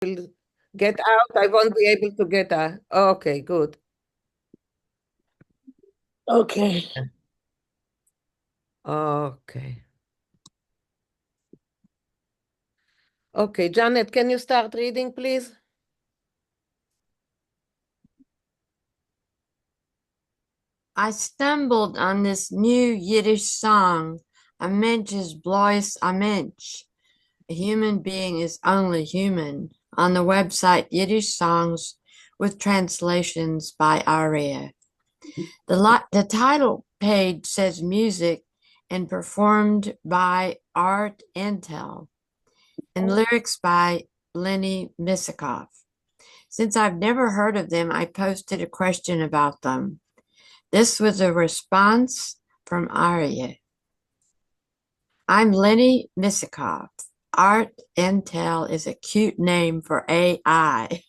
will get out, I won't be able to get out. Okay, good. Okay. Okay. Okay, Janet, can you start reading, please? I stumbled on this new Yiddish song, a Mensch is bloß a Mensch. A human being is only human, on the website Yiddish Songs with translations by Aria. The title page says music and performed by Art Intel and lyrics by Lenny Misikoff. Since I've never heard of them, I posted a question about them. This was a response from Aria. I'm Lenny Misikoff. Art Intel is a cute name for AI.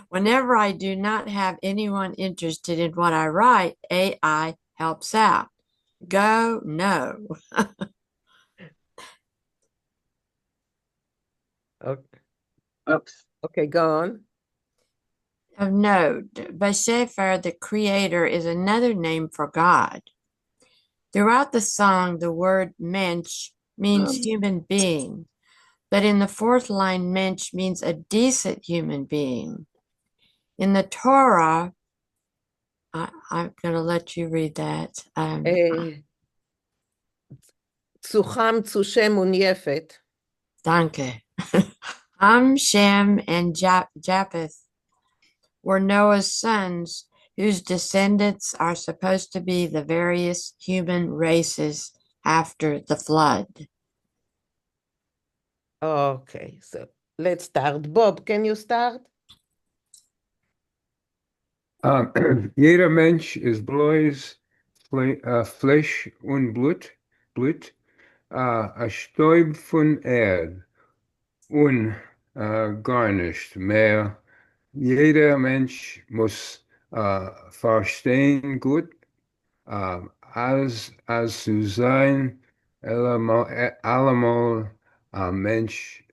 Whenever I do not have anyone interested in what I write, AI helps out. Go no. Okay, Oops. okay, go on. Of note, Besefer, the creator, is another name for God. Throughout the song, the word mensch means human being, but in the fourth line, mensch means a decent human being. In the Torah, I'm going to let you read that. Tzucham, Tzushem, und Yefet. Danke. Ham, Shem, and Japheth were Noah's sons, whose descendants are supposed to be the various human races after the flood. Okay, so let's start. Bob, can you start? Jeder Mensch ist bloß Fleisch und Blut, ein Stäub von Erd und gar nicht mehr. Jeder Mensch muss verstehen gut, als zu sein, allemal ein Mensch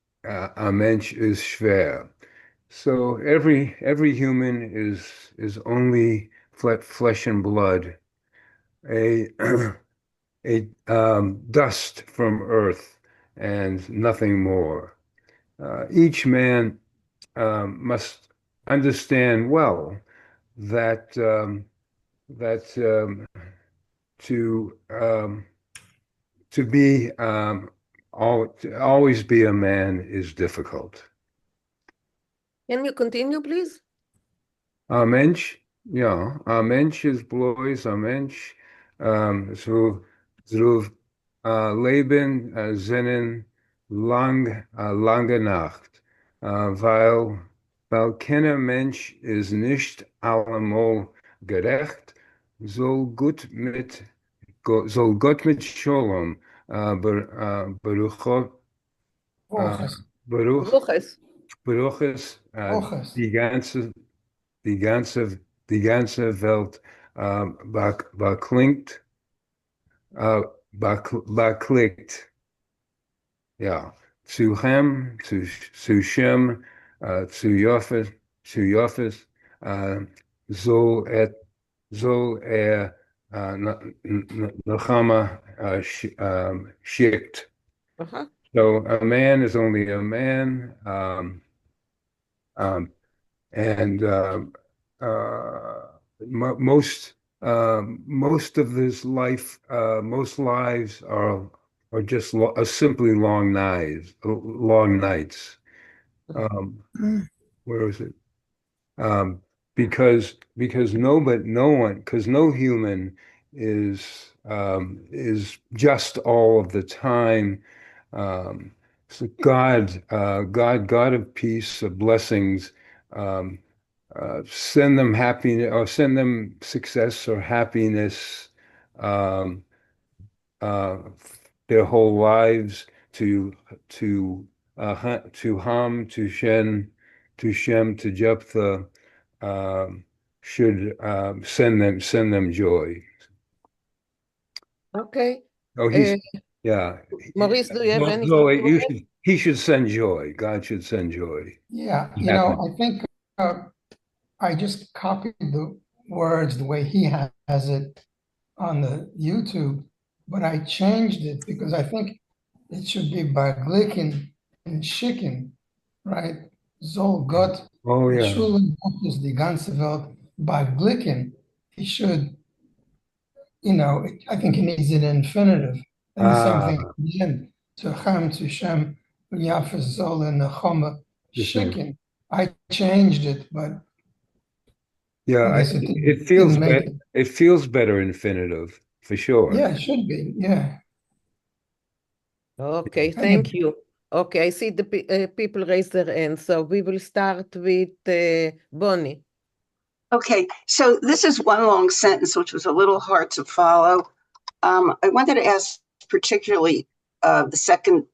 ist schwer. So every human is only flesh and blood, a a dust from earth, and nothing more. Each man must understand well that that to be to always be a man is difficult. Can you continue, please? Ein Mensch, ja, ein Mensch ist bloß ein Mensch, so Leben, Sinnen, lange Nacht, weil keiner Mensch ist nicht allemal gerecht, soll Gott mit Shalom, Baruch, Hoches. Baruch, Ruches. Baruches, Hoches. die ganze die ganze, die ganze Welt beklingt, beklickt. Ja, zu Hem, zu Shem, zu Japheth, soll Nechama schickt. Uh-huh. So a man is only a man, and most most of this life, most lives are just are simply long nights. Where is it? Um, because no one, because no human is just all of the time. So God of peace, of blessings, um, send them happiness or send them success or happiness, um, uh, their whole lives to Ham, to Shem, to Jephthah, should send them joy. Okay. Oh, yeah. Maurice, do you have anything Zoe, to add? He should send joy. God should send joy. Yeah, you know, I think I just copied the words the way he has it on the YouTube, but I changed it because I think it should be by Glicken and Schicken, right? Soll Gott Oh, mit yeah. Schulen Gottes die ganze Welt by Glicken. He should, you know, I think he needs an infinitive. And the same thing Ah, at the end. To Ham, to Shem, Yafes, Zol, and Nechama, the same. Schicken. I changed it, but Yeah, I guess it it feels didn't make better. it. It feels better infinitive for sure. Yeah, it should be. Yeah. Okay, And the thank you. Okay, I see the people raise their hands, so we will start with Bonnie. Okay, so this is one long sentence, which was a little hard to follow. I wanted to ask particularly the second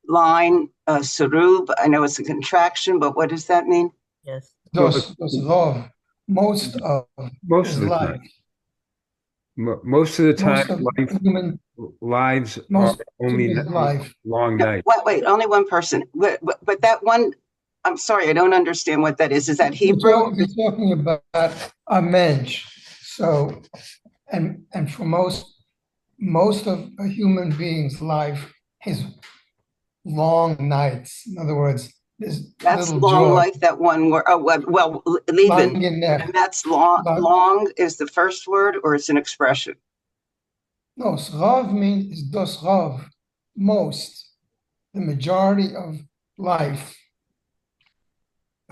line, Sarub. I know it's a contraction, but what does that mean? Yes. Well, dos Rov, most of most his of the life, time, most of the time, most of human, lives are most of only his life. long No, nights. wait, only one person. But that one, I'm sorry, I don't understand what that is. Is that Hebrew? We're talking about a mensch. So, and for most of a human being's life is long nights. In other words, there's That's little long joy. life, that one word. Oh, well, leaving. Lang in And that's long, long is the first word, or it's an expression? No, Rav means is dos Rav, most, the majority of life.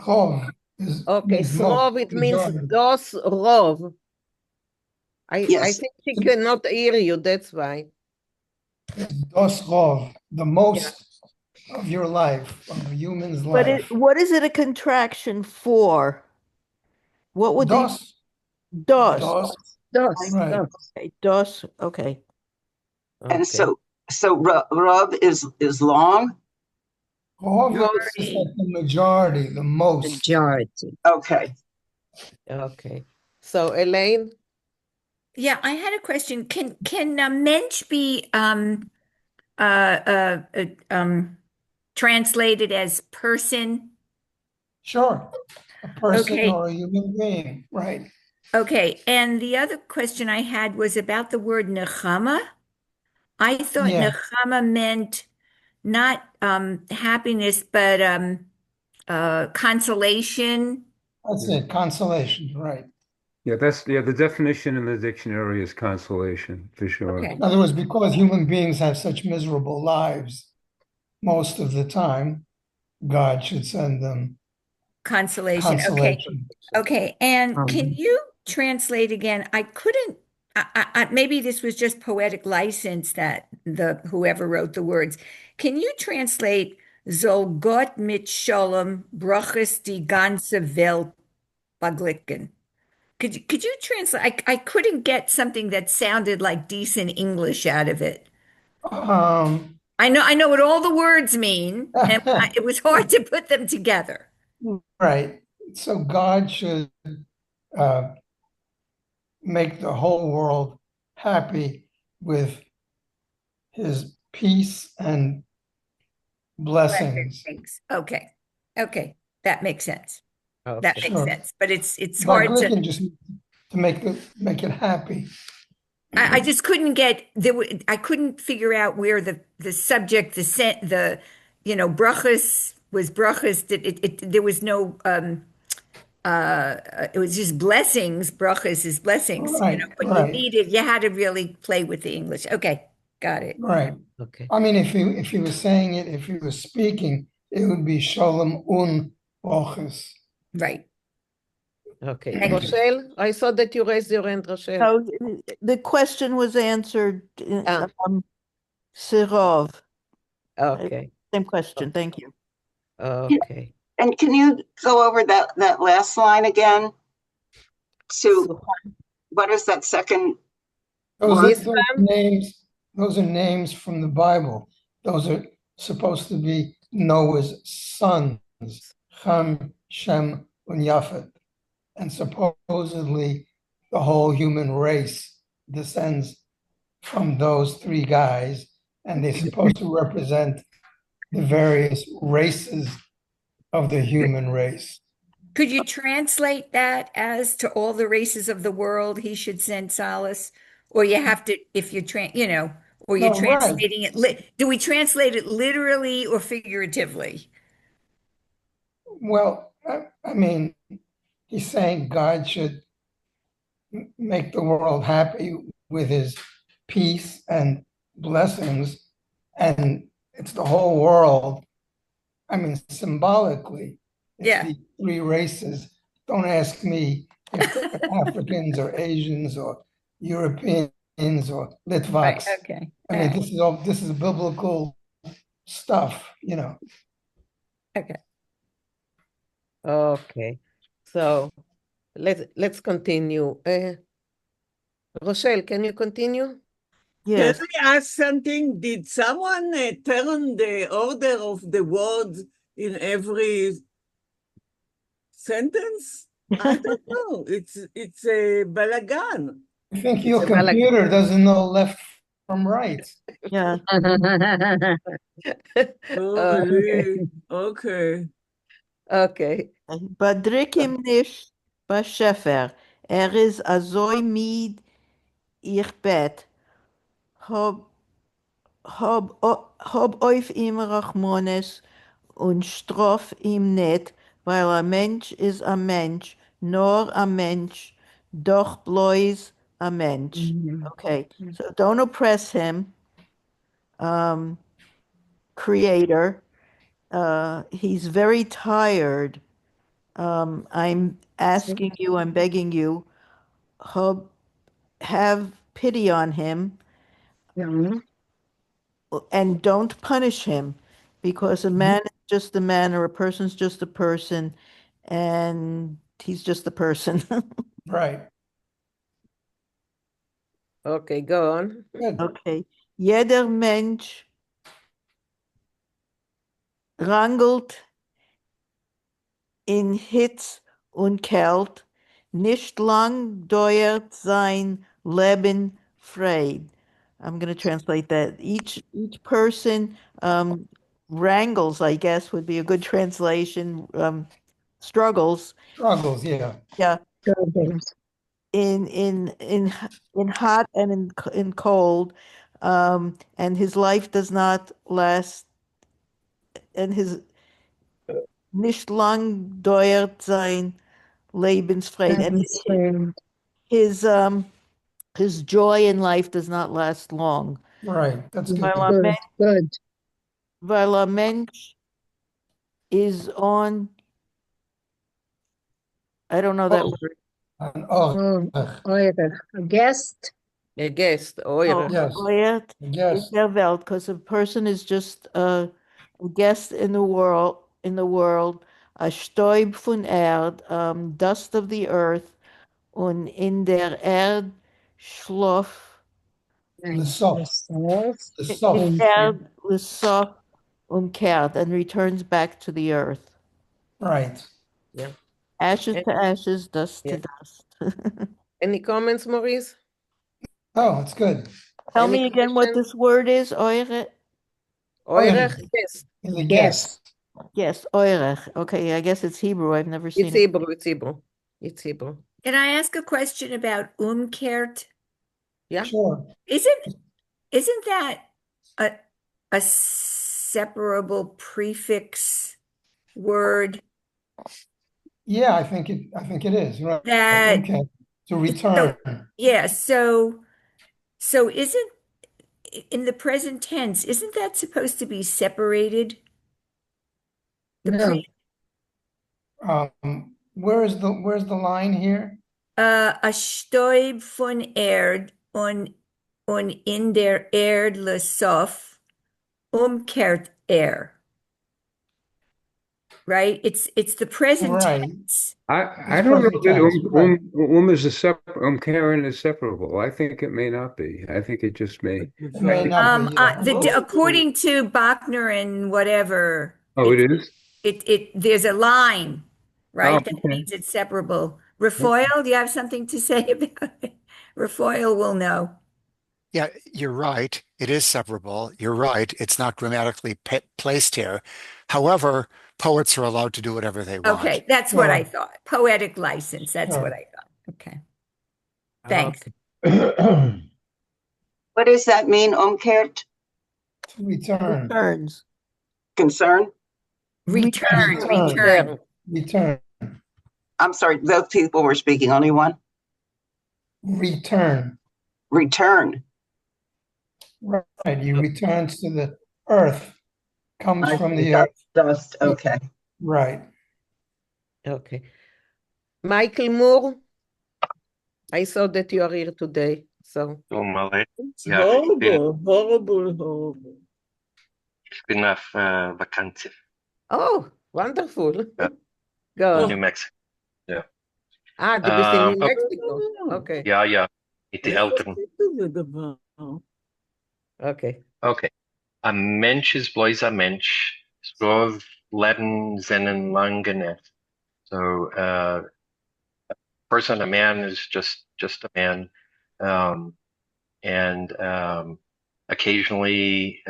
Rav is Okay, means most, Srov, it means majority. dos Rov. I Yes. think she cannot hear you, that's why. It's dos Rav, the most of your life, of a human's But life. what is it a contraction for? What would the Dos, dos? dos, Dos, right. dos. Okay, dos. Okay. And Okay. so Rav is long. Rav Most. is like the majority, the most. Majority. Okay. Okay. So Elaine, Yeah, I had a question. Can mensch be translated as person? Sure, a person Okay. or a human being, right? Okay, and the other question I had was about the word nechama. I thought Yeah. nechama meant not happiness, but consolation. That's it, consolation, right? Yeah, the definition in the dictionary is consolation for sure. Okay. In other words, because human beings have such miserable lives, most of the time, God should send them Consolation. Okay. consolation. Okay. And can you translate again? I couldn't, maybe this was just poetic license that whoever wrote the words. Can you translate Soll Gott mit Shalom brachas die ganze Welt beglücken? Could you translate? I couldn't get something that sounded like decent English out of it. I know what all the words mean, and it was hard to put them together. Right. So God should make the whole world happy with his peace and blessings. Thanks. Okay. Okay. That makes sense. That okay. makes Sure. sense. But it's But hard we to can just to make it happy. I just couldn't get I couldn't figure out where the subject, the brachas was brachas. There was no it was just blessings. Brachas is blessings, Right, but right. you had to really play with the English. Okay, got it. Right. Okay. I mean, if he was saying it, if he was speaking, it would be Shalom un Bochus. Right. Okay. Thank you. Rochelle, I saw that you raised your hand, Rochelle. So the question was answered. Ah. Sirov. Okay. Same question. Thank you. Okay. And can you go over that last line again? So, What is that second? Those are names from the Bible. Those are supposed to be Noah's sons, Ham, Shem, and Yafet. And supposedly the whole human race descends from those three guys. and they're supposed to represent the various races of the human race. Could you translate that as to all the races of the world he should send solace? Or you have to, if you're or you're No, right. translating it, do we translate it literally or figuratively? Well, I mean, he's saying God should make the world happy with his peace and blessings, and it's the whole world. I mean, symbolically, it's Yeah. the three races. Don't ask me if they're Africans or Asians or Europeans or Litvaks. Right, okay. I mean, this is biblical stuff, you know. Okay. Okay. So let's continue. Rochelle, can you continue? Yes. Can I ask something? Did someone turn the order of the words in every sentence? I don't know. It's a balagan. I think It's your a balagan. computer doesn't know left from right. Yeah. Oh, really? Okay. Okay. בדריקים נישט בספר, is azoi mid ich bet, hab auf ihm Rachmones und strof ihm nicht, weil a Mensch is a Mensch, nor a Mensch, doch bloß a Mensch. Okay, so don't oppress him, creator. He's very tired. I'm asking you, I'm begging you, have pity on him and don't punish him because a man is just a man or a person's just a person and he's just a person. Right. Okay, go on. Good. Okay. Jeder Mensch rangelt in Hitz und Kält, nicht lang dauert sein Leben Freud. I'm going to translate that. Each person wrangles, I guess, would be a good translation. Struggles, Struggles, yeah. yeah, in hot and in cold, and his life does not last, and his nicht lang dauert sein Lebensfreude, and his joy in life does not last long. Right. That's good. Weil a Mensch is on, I don't know that word. A guest. A guest, Oh, oirer. Yes. Goliath Yes. is der Welt, because a person is just a guest in the world, a Stäub von Erd, dust of the earth, und in der Erd schloff, The soft. The in soft. Erd lesof umkehrt, and returns back to the earth. Right. Yeah. Ashes to ashes, dust to Yeah. dust. Any comments, Maurice? Oh, it's good. Tell Any me again what question? this word is, eure? Oirer, guest. He's a guest. Yes, eure. Okay, I guess it's Hebrew. I've never seen It's it. Hebrew, it's Hebrew. It's Hebrew. Can I ask a question about umkehrt? Yeah. Sure. Isn't that a separable prefix word Yeah, I think it is. Right. that Okay. To return. yeah, so isn't in the present tense, isn't that supposed to be separated? No. Where's the line here? A Stäub von Erd und in der Erd lesof umkehrt er. Right? It's the present Right. tense. I It's don't know present that tense, right. is Karen is separable. I think it may not be. I think it just may. It may not be, yeah. According to Bachner and whatever, Oh, it is? there's a line, right? Oh, That okay. means it's separable. Rafael, do you have something to say about it? Rafael will know. Yeah, you're right. It is separable. You're right. It's not grammatically placed here. However, poets are allowed to do whatever they want. Okay, that's what I Sure. thought. Poetic license, that's what Sure. I thought. Okay. Thanks. Okay. What does that mean, Omkert? To return. Returns. Concern? Return, Return. return. Return. I'm sorry, those people were speaking, only one? Return. Return. Right. He returns to the earth. Comes I from see, the earth. Dust, okay. Right. Okay. Michael Moore, I saw that you are here today, so. It's horrible, horrible. Ich bin auf Vakantie Oh, wonderful. Ja. Go. in New Mexico. Ja. Ah, du bist in New Oh, Mexico. Okay, ja, ja, mit den Eltern. okay. Okay. Ein Mensch ist bloß ein Mensch. So Leben sind lang genug. So, person, a man is just a man. And occasionally,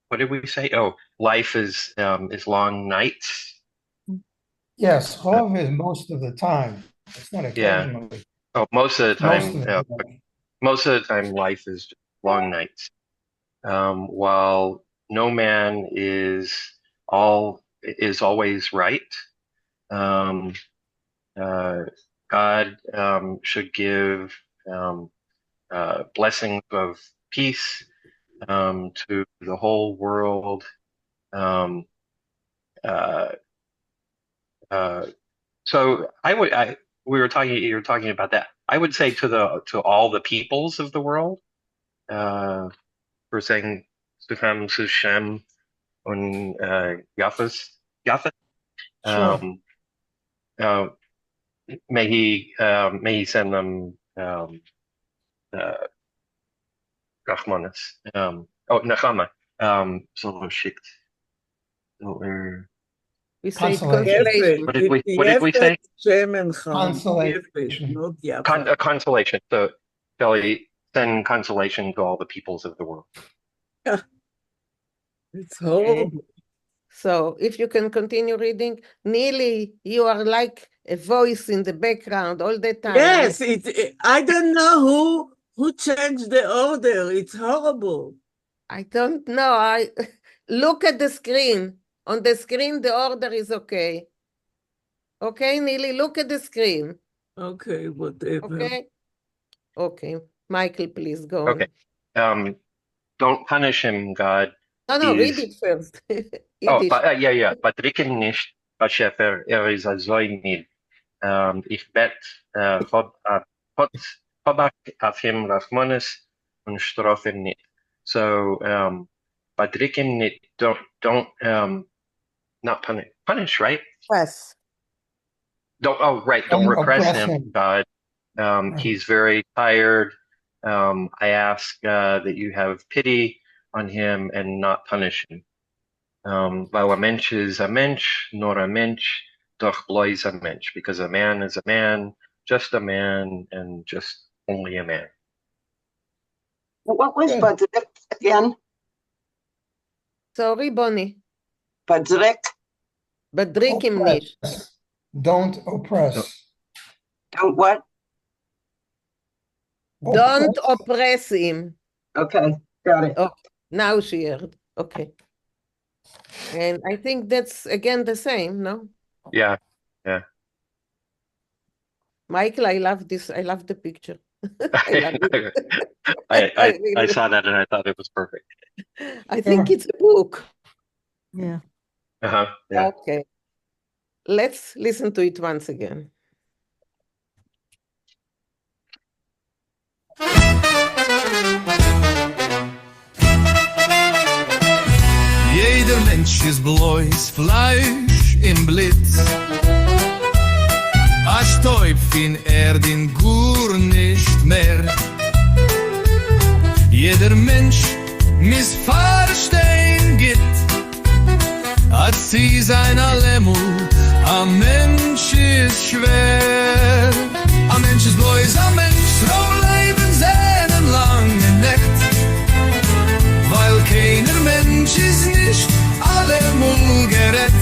what did we say? Oh, life is long nights. Yes, Chov is most of the time. It's not Yeah. occasionally. Oh, most of the Most time, of the time. most of the time, life is long nights. While no man is always right. God should give blessings of peace to the whole world. So you were talking about that. I would say to all the peoples of the world. We're saying Sufam, Sushem, and Yafas. Sure. May he send them Rahmanas. Nachama. So schickt. We say Consolation. consolation. What did we say? Consolation. Not Yafet. Consolation. So Shelley, send consolation to all the peoples of the world. It's horrible. So if you can continue reading, Neely, you are like a voice in the background all the time. Yes, I don't know who changed the order. It's horrible. I don't know. I look at the screen. On the screen, the order is okay. Okay, Neely, look at the screen. Okay, whatever. Okay. Okay. Michael, please go Okay. Don't punish him, God. on. No, read He's- it first. Oh, Yiddish. yeah. Patricken nicht, Bashefer, is a Zoinid. Ich bet, hab auf him Rachmanis und strafe nicht. So, Patricken nicht, don't, not punish, right? Press. Don't Don't repress oppress him, him. God. Right. He's very tired. I ask that you have pity on him and not punish him. Weil a mensch is a mensch, nor a mensch, doch bloß a mensch, because a man is a man, and just only a man. What was Good. Badrik again? Sorry, Bonnie. Badrik? But drink him nicht. Oppress. Don't oppress. Don't what? Don't oppress him. Okay, got it. Now she heard. Okay. And I think that's again the same, no? Yeah. Michael, I love this. I love the picture. I love it. I saw that and I thought it was perfect. I think it's a book. Yeah. Yeah. Okay. Let's listen to it once again. Jeder Mensch ist bloß Fleisch im Blitz. A Stäub in Erdin gur nicht mehr. Jeder Mensch missverstehen geht. A sie sein Allemul, a Mensch ist schwer. A Mensch ist bloß a Mensch, so leben seinen langen Nacht. Weil keiner Mensch ist nicht allemal gerett.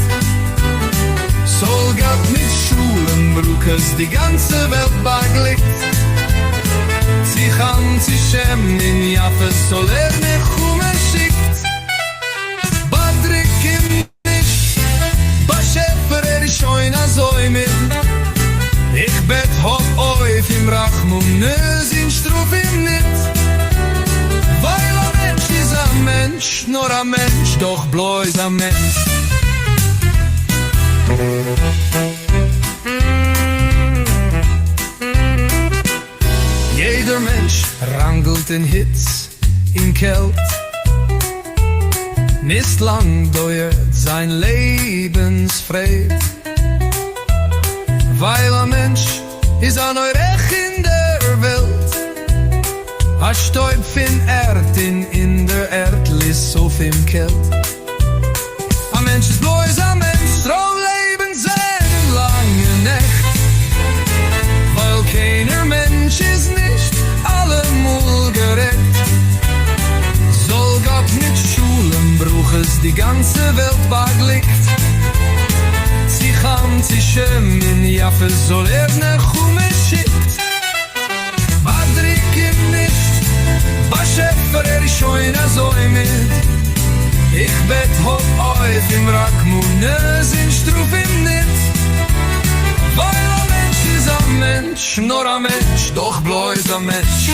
Soll Gott mit Schulen brukes die ganze Welt beglickt. Sie kann sich schämen in Jaffe, soll Nechume schickt. Badrik im Nisch, Bashefer schoin azoi mit. Ich bet hop oif im Rachmum, sin struf im nit. Weil a Mensch is a Mensch, nur a Mensch, doch bloß a Mensch. Jeder Mensch rangelt in Hitz, in Kält. Nicht lang dauert sein Lebensfried. Weil a Mensch is an eurech in der Welt. A Stäub fin Erd in der Erdlis so im Kält. A Mensch is bloß a Mensch, trouw leben seinen langen Nacht. Weil keiner Mensch is nicht allemal gerecht. Soll Gott mit Schulen bruches die ganze Welt beglickt. Sie kann sich schämen in Jaffe, soll Nechume schickt. Badrik im Nicht, Bashefer schoin azoi mit. Ich bet hop oif im Rakmune, sin struf im nit. Weil a Mensch is a Mensch, nur a Mensch, doch bloß a Mensch.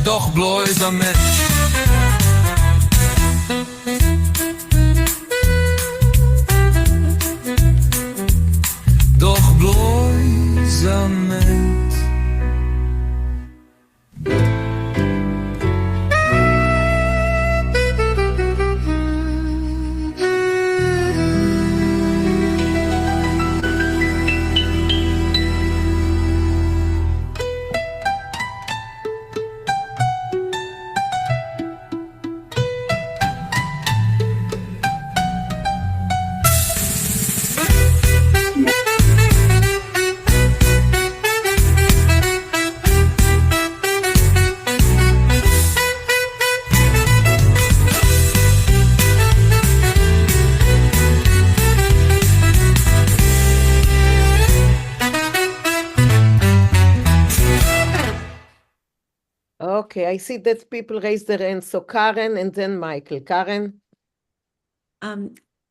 Doch bloß a Mensch. Doch bloß a Mensch. Okay, I see that people raise their hands. So Karen and then Michael. Karen?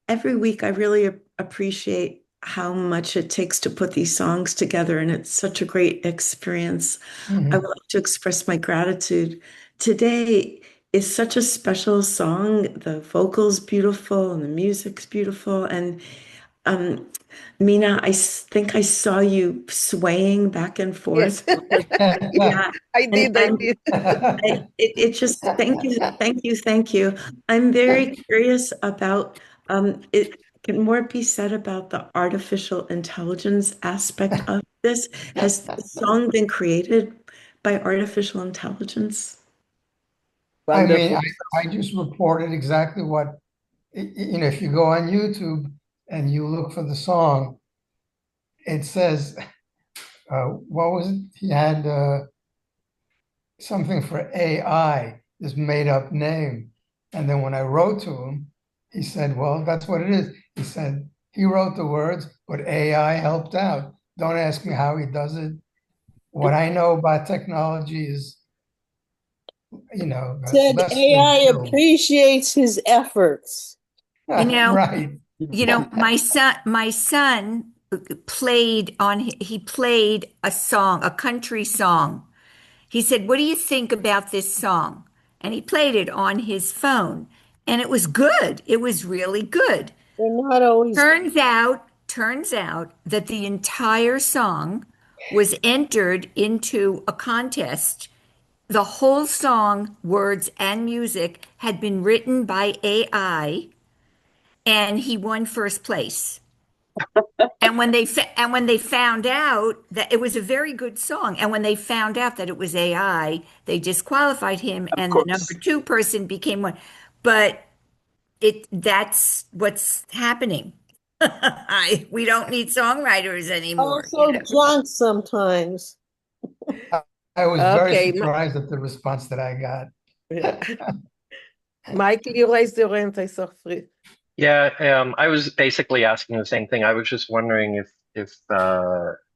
Every week I really appreciate how much it takes to put these songs together, and it's such a great experience. I would like to express my gratitude. Today is such a special song. The vocal's beautiful and the music's beautiful. And Mina, I think I saw you swaying back and forth. Yes. Yeah, I did. it just, thank you. I'm very curious about, can more be said about the artificial intelligence aspect of this? Has the song been created by artificial intelligence? I mean, I just reported exactly what, if you go on YouTube and you look for the song, it says, what was it? He had something for AI, this made up name. And then when I wrote to him, he said, well, that's what it is. He said, he wrote the words, but AI helped out. Don't ask me how he does it. What I know about technology is, said AI appreciates his efforts. Right. My son played a song, a country song. He said, "What do you think about this song?" And he played it on his phone, and it was good. It was really good. They're not always. Turns out that the entire song was entered into a contest. The whole song, words and music, had been written by AI, and he won first place. And when they found out that it was a very good song, and when they found out that it was AI, they disqualified him, Of and the number course. two person became one. But that's what's happening. We don't need songwriters anymore. Also junk sometimes. I was very Okay, surprised at the response that I got. Michael, you raised your hand, I saw free. Yeah, I was basically asking the same thing. I was just wondering if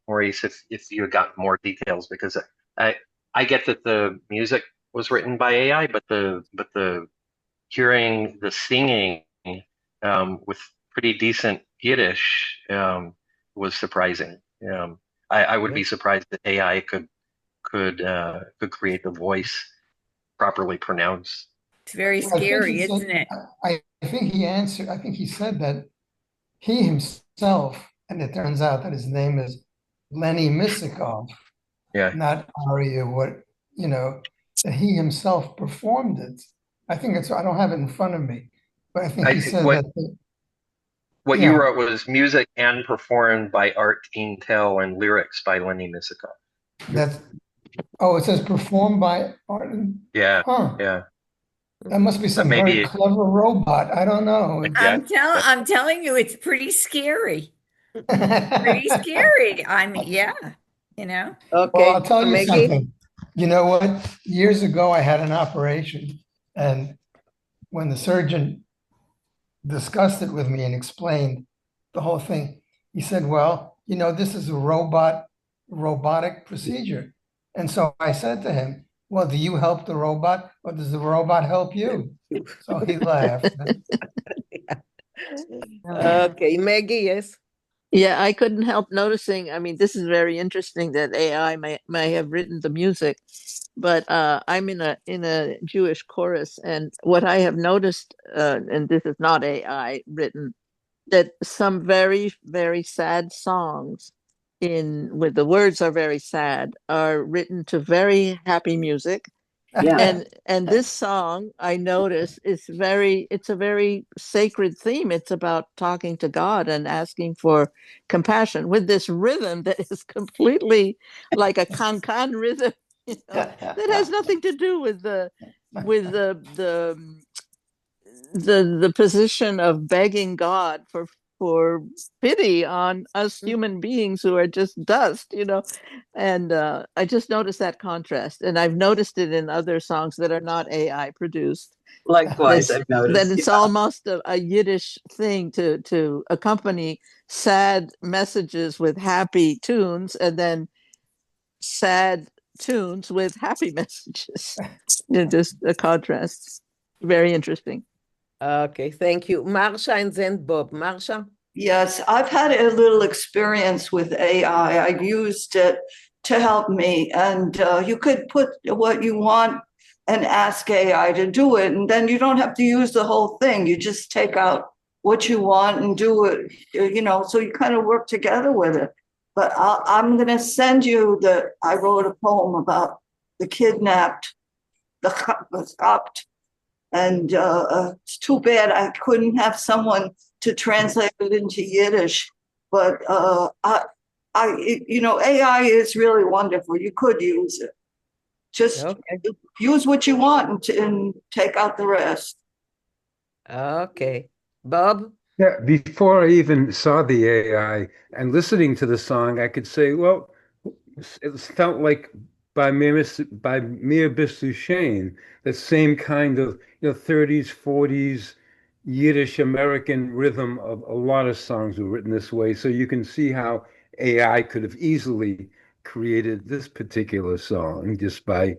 Maurice, if you had gotten more details, because I get that the music was written by AI, but the hearing the singing with pretty decent Yiddish was surprising. I would be surprised that AI could create the voice properly pronounced. It's very I think scary, he said, isn't it? I think he answered, I think he said that he himself, and it turns out that his name is Lenny Misikov, Yeah. not Aria, that he himself performed it. I think I don't have it in front of me, but I think he said What that. what you Yeah. wrote was music and performed by Art Intel and lyrics by Lenny Misikov. It says performed by Arden. Yeah, Huh. yeah. That must be some very Maybe, clever robot. I don't know. yeah. I'm telling you, it's pretty scary. Pretty scary. Yeah, Well, Okay, I'll tell you Maggie. something. You know what? Years ago, I had an operation, and when the surgeon discussed it with me and explained the whole thing, he said, "Well, this is a robotic procedure." And so I said to him, "Well, do you help the robot, or does the robot help you?" So he laughed. Okay, Maggie, yes. Yeah, I couldn't help noticing. I mean, this is very interesting that AI may have written the music, but I'm in a Jewish chorus, and what I have noticed, and this is not AI written, that some very, very sad songs with the words are very sad, are written to very happy music. Yeah. And this song, I notice, it's a very sacred theme. It's about talking to God and asking for compassion with this rhythm that is completely like a can rhythm, that has nothing to do with the position of begging God for pity on us human beings who are just dust, And I just noticed that contrast, and I've noticed it in other songs that are not AI produced. Likewise, I've That noticed. it's almost a Yiddish thing to accompany sad messages with happy tunes, and then sad tunes with happy messages. Just a contrast. Very interesting. Okay, thank you. Marsha and then Bob. Marsha? Yes, I've had a little experience with AI. I've used it to help me, and you could put what you want and ask AI to do it, and then you don't have to use the whole thing. You just take out what you want and do it, so you kind of work together with it. But I'm going to send you I wrote a poem about the kidnapped, the chopped, and it's too bad I couldn't have someone to translate it into Yiddish. But AI is really wonderful. You could use it. Just use what you want and take out the rest. Okay. Bob? Yeah, before I even saw the AI and listening to the song, I could say, well, it felt like by Mir Bist Du Schön, the same kind of 30s, 40s Yiddish American rhythm of a lot of songs were written this way. So you can see how AI could have easily created this particular song just by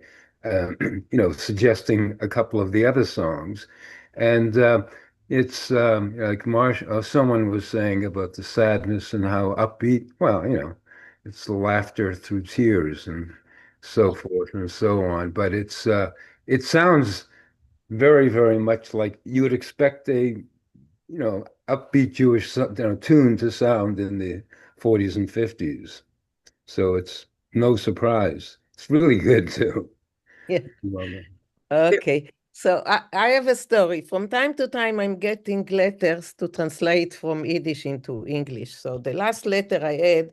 suggesting a couple of the other songs. And it's like someone was saying about the sadness and how upbeat. Well, it's the laughter through tears, and so forth and so on. But it sounds very, very much like you would expect a, upbeat Jewish tune to sound in the 40s and 50s. So it's no surprise. It's really good too. Yeah. Okay. So I have a story. From time to time, I'm getting letters to translate from Yiddish into English. So the last letter I had,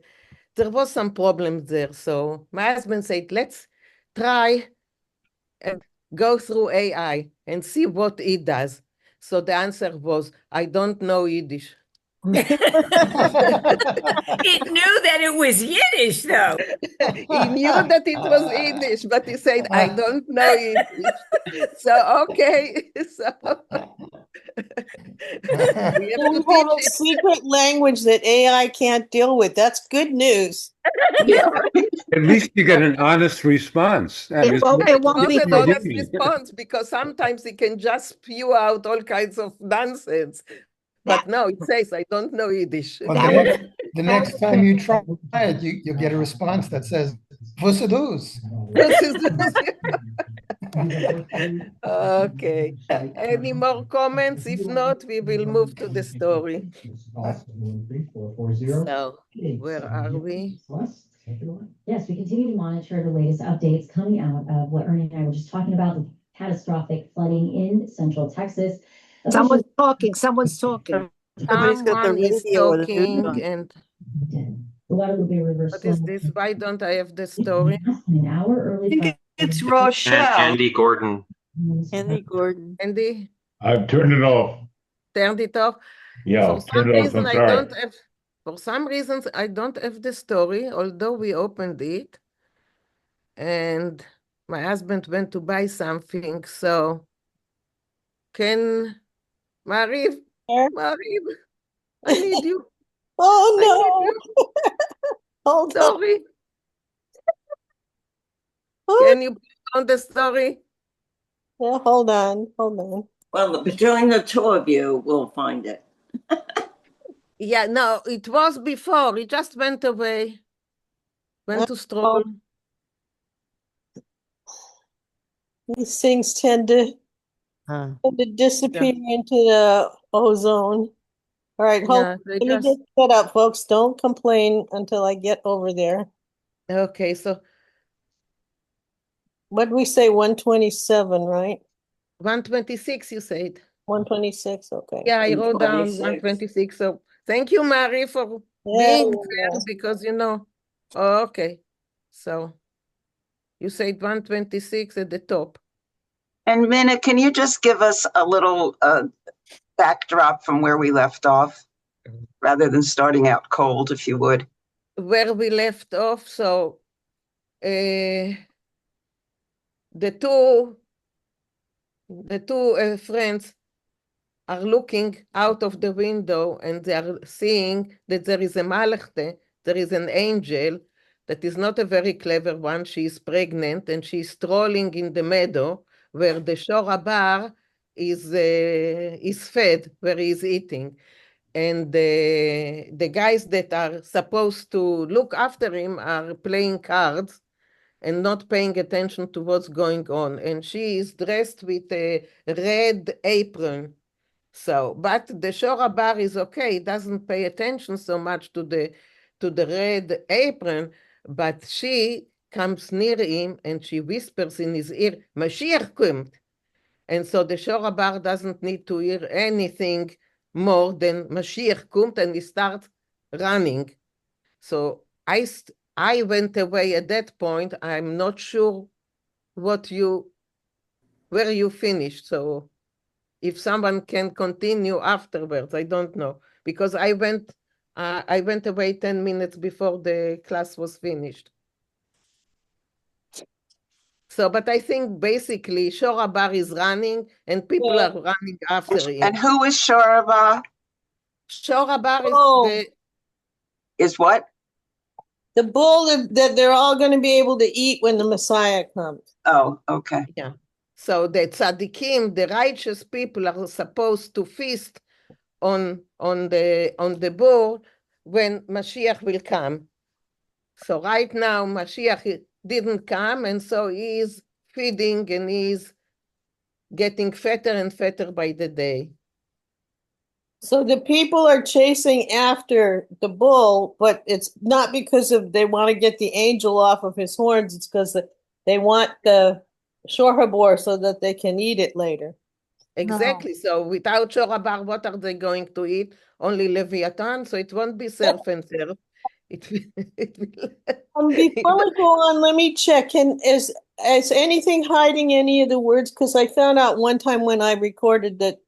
there was some problems there. So my husband said, let's try and go through AI and see what it does. So the answer was, I don't know Yiddish. It knew that it was Yiddish, though. He knew that it was Yiddish, but he said, I don't know Yiddish. So, okay. So we have We to have a teach it. secret language that AI can't deal with. That's good news. Yeah. At least you get an honest response. I mean, It won't It be was an honest Yiddish. response because sometimes it can just spew out all kinds of nonsense. But no, it says, I don't know Yiddish. Well, the next time you try it, you'll get a response that says, "Você dos." Okay. Any more comments? If not, we will move to the story. So, where are we? Yes, we continue to monitor the latest updates coming out of what Ernie and I were just talking about, the catastrophic flooding in central Texas. Someone's talking. Somebody's talking. Somebody's got the Someone is radio or the news talking, on. and The Guadalupe River what is this? Why don't I have the story? an hour early. I think it's And Rochelle. Andy Gordon. Andy Gordon. Andy, I've turned it off. turned it off. Yeah, For turn some it off. reason, I'm I sorry. don't have. For some reasons, I don't have the story, although we opened it. And my husband went to buy something. So, can Mariv, I need you. Oh, I no. need you. Hold on. Story. Can you put on the story? Yeah, hold on. Hold on. Well, between the two of you, we'll find it. Yeah, no, it was before. It just went away. Went to stroll. These things tend to disappear into the ozone. All right, hold Yeah, on. they Let me just- get set up, folks. Don't complain until I get over there. Okay, so What did we say? 127, right? 126, you said. 126, okay. Yeah, I wrote down 126. 126. So thank you, Mary, for Yeah, being yeah. there because Oh, okay. So you said 126 at the top. And Minna, can you just give us a little backdrop from where we left off, rather than starting out cold, if you would? Where we left off, so the two friends are looking out of the window and they are seeing that there is a malachte, there is an angel that is not a very clever one. She is pregnant and she is strolling in the meadow where the shor bar is fed, where he is eating. And the guys that are supposed to look after him are playing cards and not paying attention to what's going on. And she is dressed with a red apron. So, but the shor bar is okay. It doesn't pay attention so much to the red apron, but she comes near him and she whispers in his ear, Mashiach kommt. And so the shor bar doesn't need to hear anything more than Mashiach kommt, and he starts running. So I went away at that point. I'm not sure where you finished. So if someone can continue afterwards, I don't know, because I went away 10 minutes before the class was finished. So, but I think basically Shor Bar is running and people are running after him. And who is Shor Bar? Shor Bar is what? The bull that they're all going to be able to eat when the Messiah comes. Oh, okay. Yeah. So the tzaddikim, the righteous people, are supposed to feast on the bull when Mashiach will come. So right now, Mashiach didn't come, and so he is feeding and he is getting fatter and fatter by the day. So the people are chasing after the bull, but it's not because of they want to get the angel off of his horns. It's because they want the shorhabor so that they can eat it later. Exactly. So without Shorabar, what are they going to eat? Only Leviathan. So it won't be surf and surf. It will. It will. Before we go on, let me check. Is anything hiding any of the words? Because I found out one time when I recorded that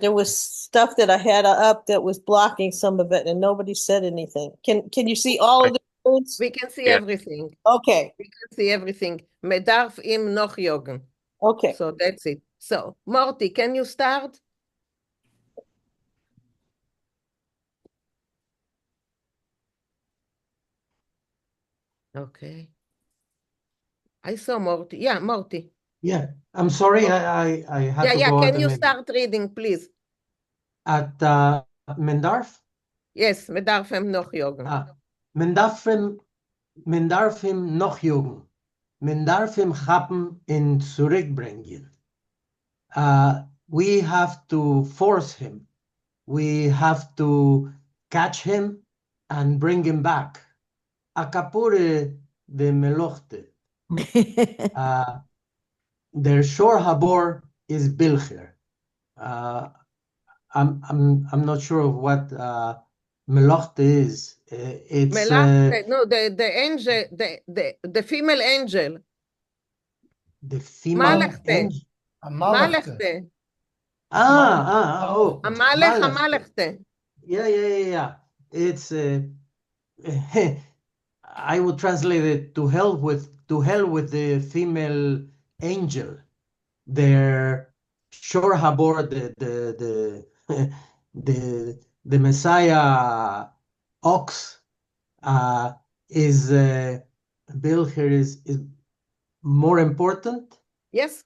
there was stuff that I had up that was blocking some of it, and nobody said anything. Can you see all of the words? We can see everything. Okay. We can see everything. Medarf im noch jogen. Okay. So that's it. So Morty, can you start? Okay. I saw Morty. Yeah, Morty. Yeah, I'm sorry, I had to go out Can a you minute. start reading, please? At Mendarf? Yes, Medarfem noch jogen. Mendarfem noch jogen. Mendarfem chappen in zurückbringen. We have to force him. We have to catch him and bring him back. Akapure de melochte. Their shore habor is bilcher. I'm not sure of what melochte is. It's Melachte, no, the angel, the female angel. The female Malchte. angel. Malchte. Oh, Amalech, Malach. Amalchte. Yeah. It's I would translate it to hell with the female angel. Their shore habor, the Messiah ox is Bilher is more important. Yes.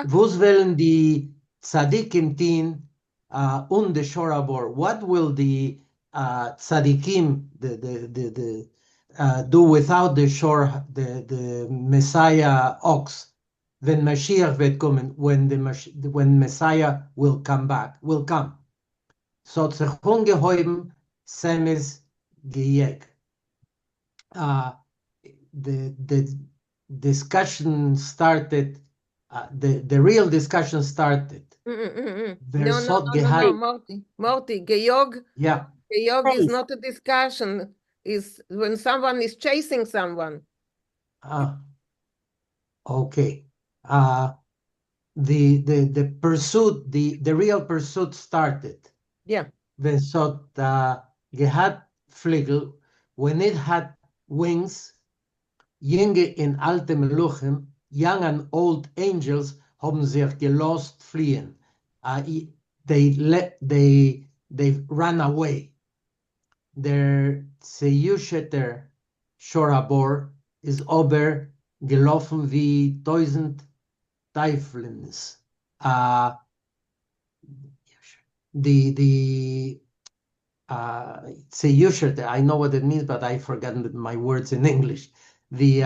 Wos wollen die Tzadikim tin und the shore habor? What will the Tzadikim do without the shore, the Messiah ox? When Mashiach wird kommen, when Messiah will come. So tzechon gehoben semis gejeg. The discussion started. The real discussion started. No, Morty. Geyog. Yeah. Geyog is not a discussion. Is when someone is chasing someone. Okay. The pursuit, the real pursuit started. Yeah. When so gehad Flügel, when it had wings, Jinge in alte Meluchim, young and old angels haben sich gelost fliehen. They ran away. Der Zeyusheter Shorabor is ober gelaufen wie 1000 Teuflins. The Zeyusheter, I know what it means, but I've forgotten my words in English. The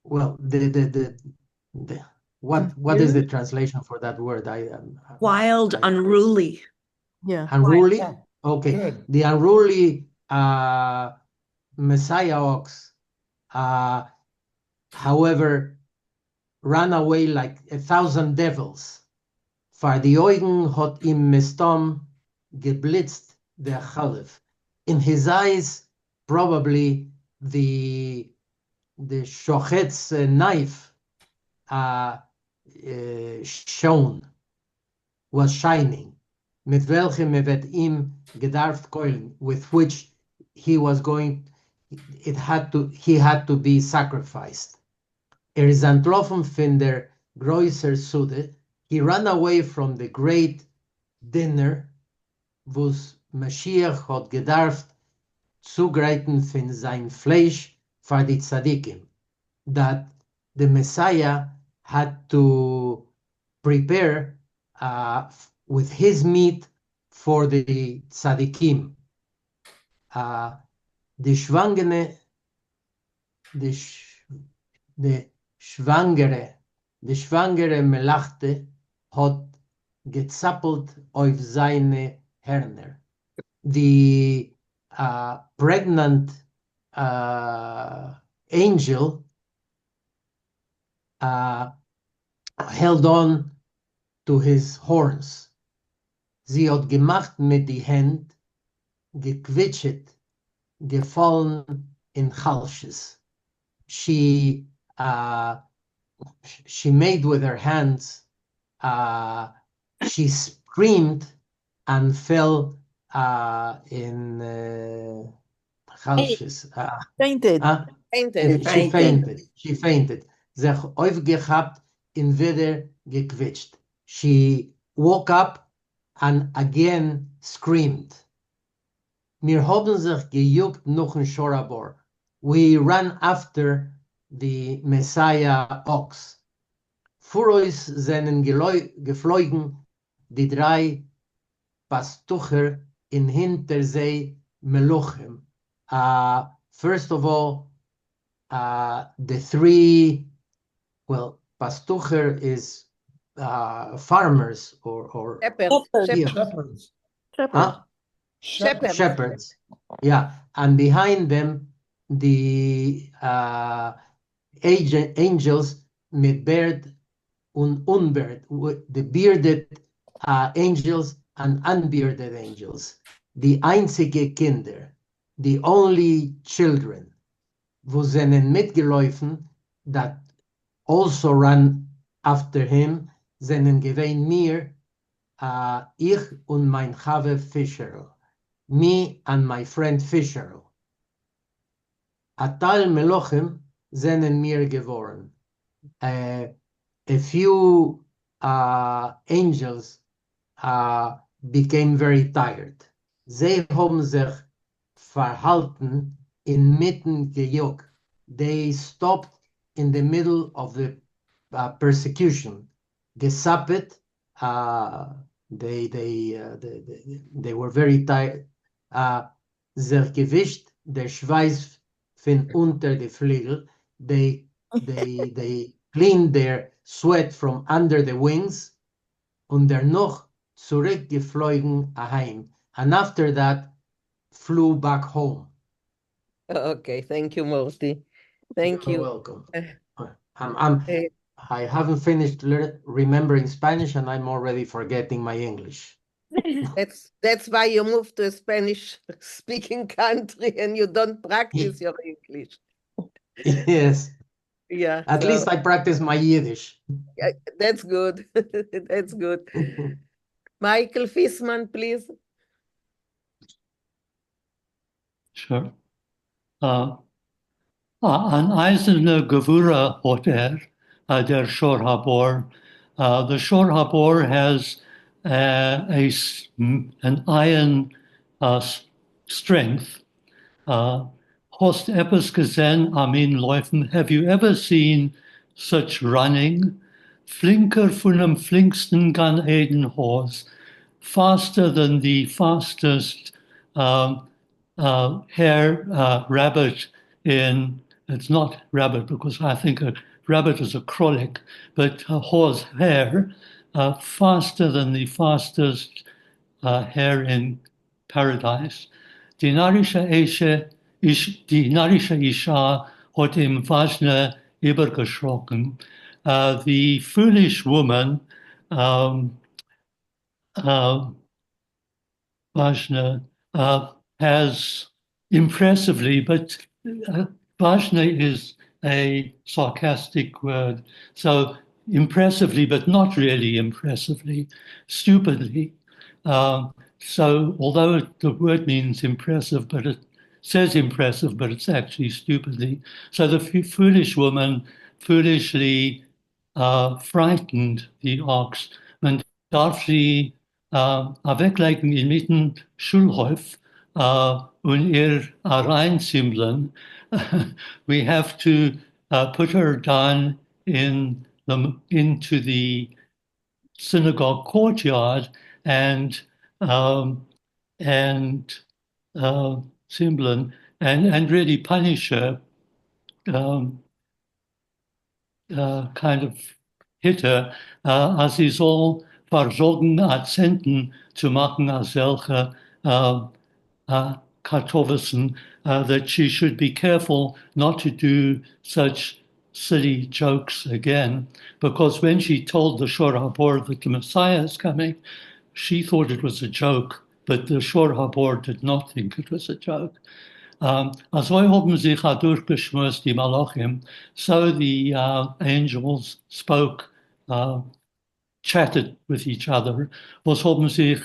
what is the translation for that word? Wild, unruly. Yeah. Unruly? Yeah. Okay. Good. The unruly Messiah ox, however, ran away like 1,000 devils. For the Eugen hat im Mestom geblitzt der Chalef. In his eyes, probably the Shochet's knife was shining. Mit welchem wird ihm gedarft keulen, with which he had to be sacrificed. Is entlaufen von der größer Sude. He ran away from the great dinner, wo's Mashiach hat gedarft zugreiten von sein Fleisch for the Tzadikim, that the Messiah had to prepare with his meat for the Tzadikim. The Schwangene de, de schwangere Melachte hat gezappelt auf seine Hörner. The pregnant angel held on to his horns. Sie hat gemacht mit die Hand, gequetscht, gefallen in Chalsches. She made with her hands, she screamed and fell in Chalsches. Fainted. Fainted. She fainted. She fainted. Sich aufgehabt in wieder gequetscht. She woke up and again screamed. Wir haben sich gejuckt noch ein Schorabor. We ran after the Messiah ox. Vor uns sind geflogen die drei Pastucher in Hintersee Meluchim. First of all, the three, well, Pastucher is farmers or Shepherds. Shepherds. Yeah, and behind them the angels mit beard und unbeard, the bearded angels and unbearded angels, the einzige Kinder, the only children, wo seinen mitgelaufen, that also ran after him, seinen gewein mir, ich und mein Chave Fischer, me and my friend Fisher. Atal Melochim seinen mir geworden. A few angels became very tired. Sie haben sich verhalten inmitten gejuckt. They stopped in the middle of the persecution. Gesappet, they were very tired. Sich gewischt, der Schweiß von unter die Flügel. They cleaned their sweat from under the wings und noch zurückgeflogen heim. And after that, flew back home. Okay, thank you, Morty. Thank you. You're welcome. I haven't finished remembering Spanish and I'm already forgetting my English. That's why you moved to a Spanish-speaking country and you don't practice your English. Yes. Yeah. At least I practice my Yiddish. That's good. That's good. Michael Fissman, please. Sure. An eiserne Gevura hat der Shor Habor. The Shor Habor has an iron strength. Hast etwas gesehen am Inläufen? Have you ever seen such running? Flinker von dem flinksten Gan Eden horse, faster than the fastest hare rabbit in, it's not rabbit because I think a rabbit is a krolek, but a horse hare, faster than the fastest hare in paradise. Die narische Isha hat ihm Vajna übergeschrocken. The foolish woman, Vajna, has impressively, but Vajna is a sarcastic word, so impressively, but not really impressively, stupidly. So although the word means impressive, but it says impressive, but it's actually stupidly. So the foolish woman foolishly frightened the ox and darf sie weglegen inmitten Schulhof und ihr reinzimmeln. We have to put her down into the synagogue courtyard and Simblin and really punish her kind of hitter, als sie soll versorgen Akzenten zu machen als solche Kartoffelsen, that she should be careful not to do such silly jokes again, because when she told the Shor HaBor that the Messiah is coming, she thought it was a joke, but the Shor HaBor did not think it was a joke. Also haben sich durchgeschmust die Malachim, so the angels spoke, chatted with each other. Was haben sich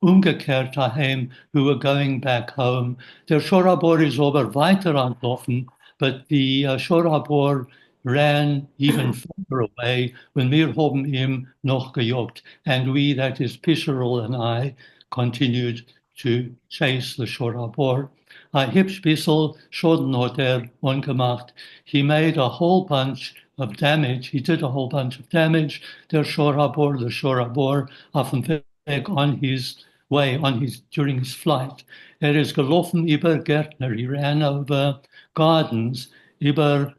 umgekehrt daheim, who were going back home. Der Shor HaBor is aber weiter angelaufen, but the Shor HaBor ran even further away when wir haben ihm noch gejagt. And we, that is Pischerl and I, continued to chase the Shor HaBor. A hübsch bissel Schaden hat ungemacht. He made a whole bunch of damage. He did a whole bunch of damage. The Shor HaBor, auf dem Weg on his way, during his flight. Is gelaufen über Gärtner. He ran over gardens, über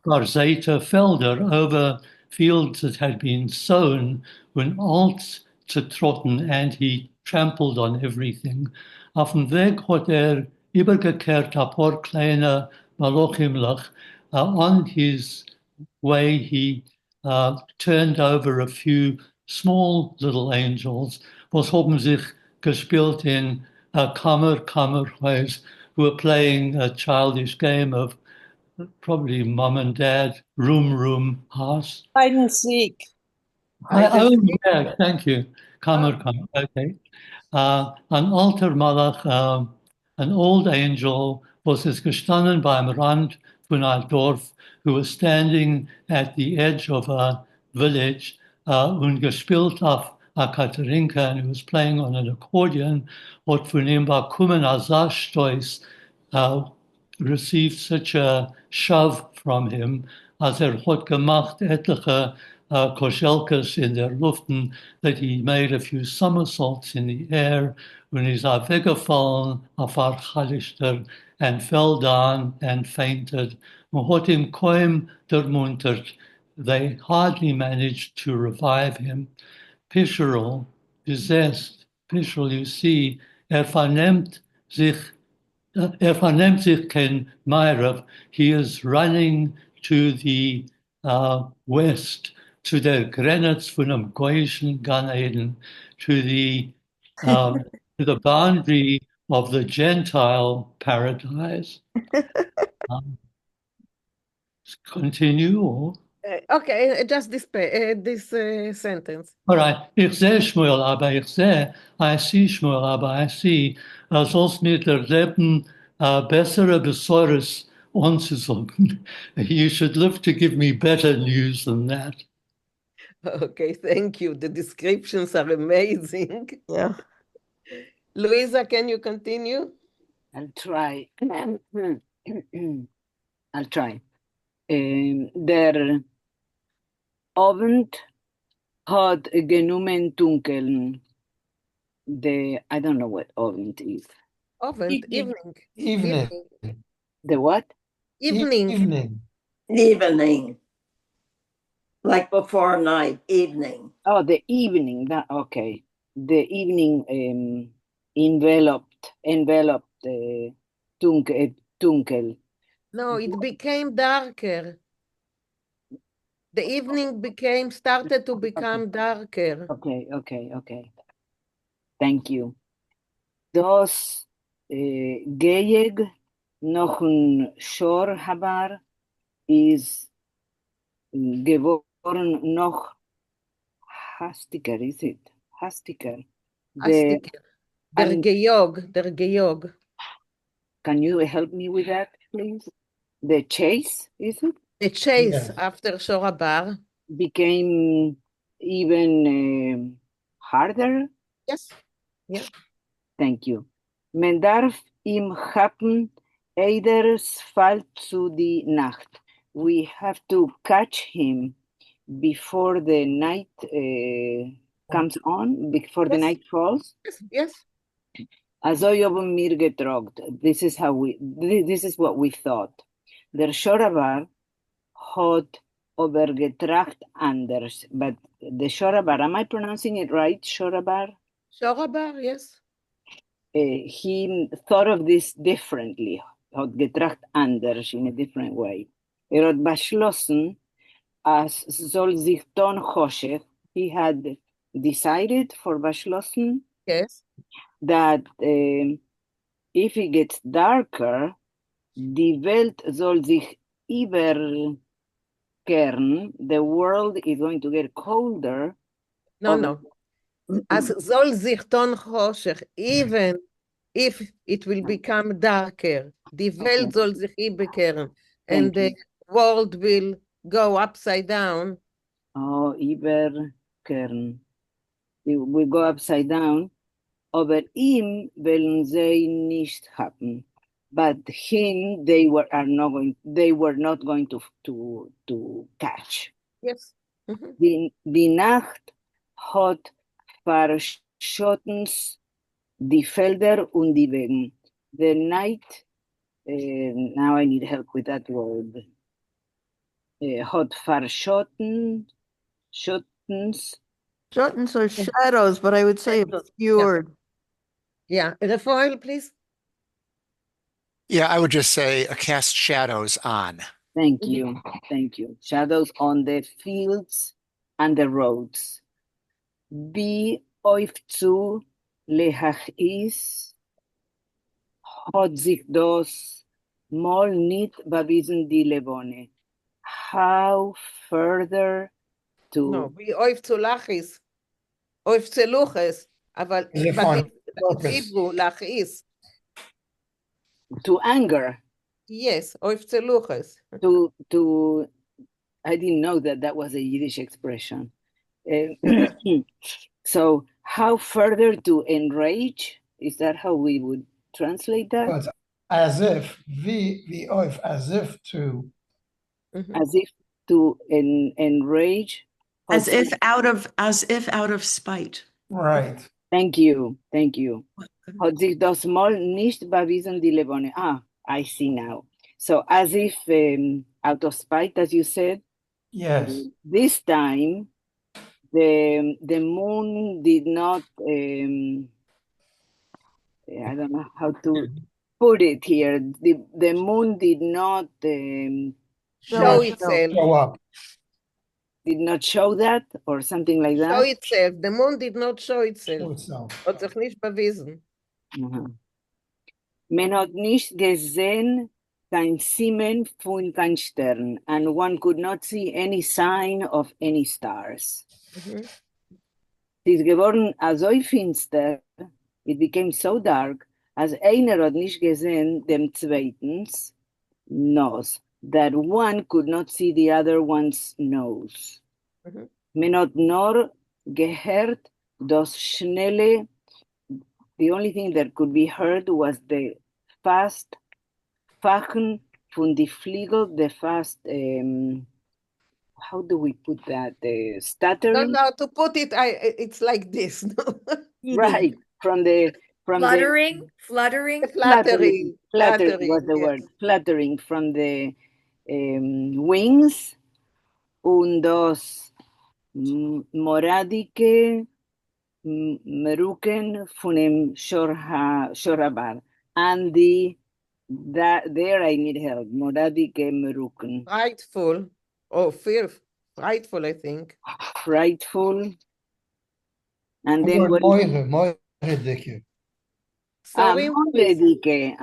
Garzeta Felder, over fields that had been sown when alt to trotten, and he trampled on everything. Auf dem Weg hat übergekehrt ein paar kleine Malachimlach. On his way, he turned over a few small little angels, was haben sich gespielt in Kammerhaus, who were playing a childish game of probably mom and dad, room, house. Hide and seek. Yeah, thank you. Kammer, okay. An alter Malach, an old angel, was es gestanden beim Rand von einem Dorf, who was standing at the edge of a village, und gespielt auf a Katerinka, and he was playing on an accordion, hat von ihm bekommen a Stoß, received such a shove from him, as hat gemacht etliche Koshelkas in der Luften, that he made a few somersaults in the air when he's weggefallen auf Chalister and fell down and fainted. Man hat ihm kaum ermuntert. They hardly managed to revive him. Pischerl, possessed, Pischerl, you see, vernimmt sich kein Meirav. He is running to the west, to the Grenitz von dem Goyischen Gan Eden, to the boundary of the Gentile paradise. Continue. Or? Okay, just this sentence. All right. Ich sehe Shmuel, aber I see Shmuel, aber I see, sollst mir der Leben bessere Besorges anzusagen. You should live to give me better news than that. Okay, thank you. The descriptions are amazing. Yeah. Louisa, can you continue? I'll try. I'll try. Der Abend hat genommen dunkeln. I don't know what Abend is. Evening. The what? Evening. Evening. Like before night, evening. Oh, the evening. Okay. The evening enveloped dunkel. No, it became darker. The evening started to become darker. Okay. Thank you. Das Gejeg noch ein Shor HaBor is geworden noch hastiger, is it? Hastiger. Der Geyog. Can you help me with that, please? The chase, is it? The chase after Shor HaBor became even harder? Yes. Yeah. Thank you. Men darf ihm haben, eiders fall zu die Nacht. We have to catch him before the night comes on, before the night falls. Yes. Also haben wir getrogt. This is what we thought. Der Schorabar hat overgetracht anders. But the Shorabar, am I pronouncing it right, Shorabar? Shorabar, yes. He thought of this differently, hat getracht anders, in a different way. Hat beschlossen, as soll sich tun Choshech, he had decided for beschlossen, yes, that if it gets darker, die Welt soll sich überkehren, the world is going to get colder. No. As soll sich tun Choshech, even if it will become darker, die Welt soll sich überkehren, and the world will go upside down. Oh, überkehren. It will go upside down. Aber ihm wollen sie nicht haben. But him, they were not going to catch. Yes. Die Nacht hat verschottens die Felder und die Wegen. The night, now I need help with that word. Hat verschottens. Shottens are shadows, but I would say obscured. Yeah. Rafael, please. Yeah, I would just say cast shadows on. Thank you. Thank you. Shadows on the fields and the roads. Be oif zu lehachis hat sich das mal nicht bewiesen die Lebone. How further to... No, be oif zu lachis. Oif zu luches. אבל Hebrew, lachis. To anger. Yes, oif zu luches. To, I didn't know that was a Yiddish expression. So how further to enrage? Is that how we would translate that? So it's as if, as if to. As if to enrage. As if out of spite. Right. Thank you. Hat sich das mal nicht bewiesen, die Lebone. I see now. So as if out of spite, as you said. Yes. This time, the moon did not, I don't know how to put it here. The moon did not show itself. Show up. Did not show that or something like that? Show itself. The moon did not show itself. Hat sich nicht bewiesen. Man hat nicht gesehen kein Simen von kein Stern, and one could not see any sign of any stars. Es ist geworden so finster, it became so dark, als einer hat nicht gesehen dem zweitens nose, that one could not see the other one's nose. Man hat nur gehört das schnelle, the only thing that could be heard was the fast Fachen von die Fliegel, the fast, how do we put that? The stuttering? Don't know how to put it. It's like this. Right, from fluttering. Fluttering was the word. Fluttering from the wings und das moradike Meruken von dem Shorabar. And there I need help. Moradike Meruken. Frightful. Frightful, I think. Frightful. And then what? Moiredike. Sorry? Moiredike.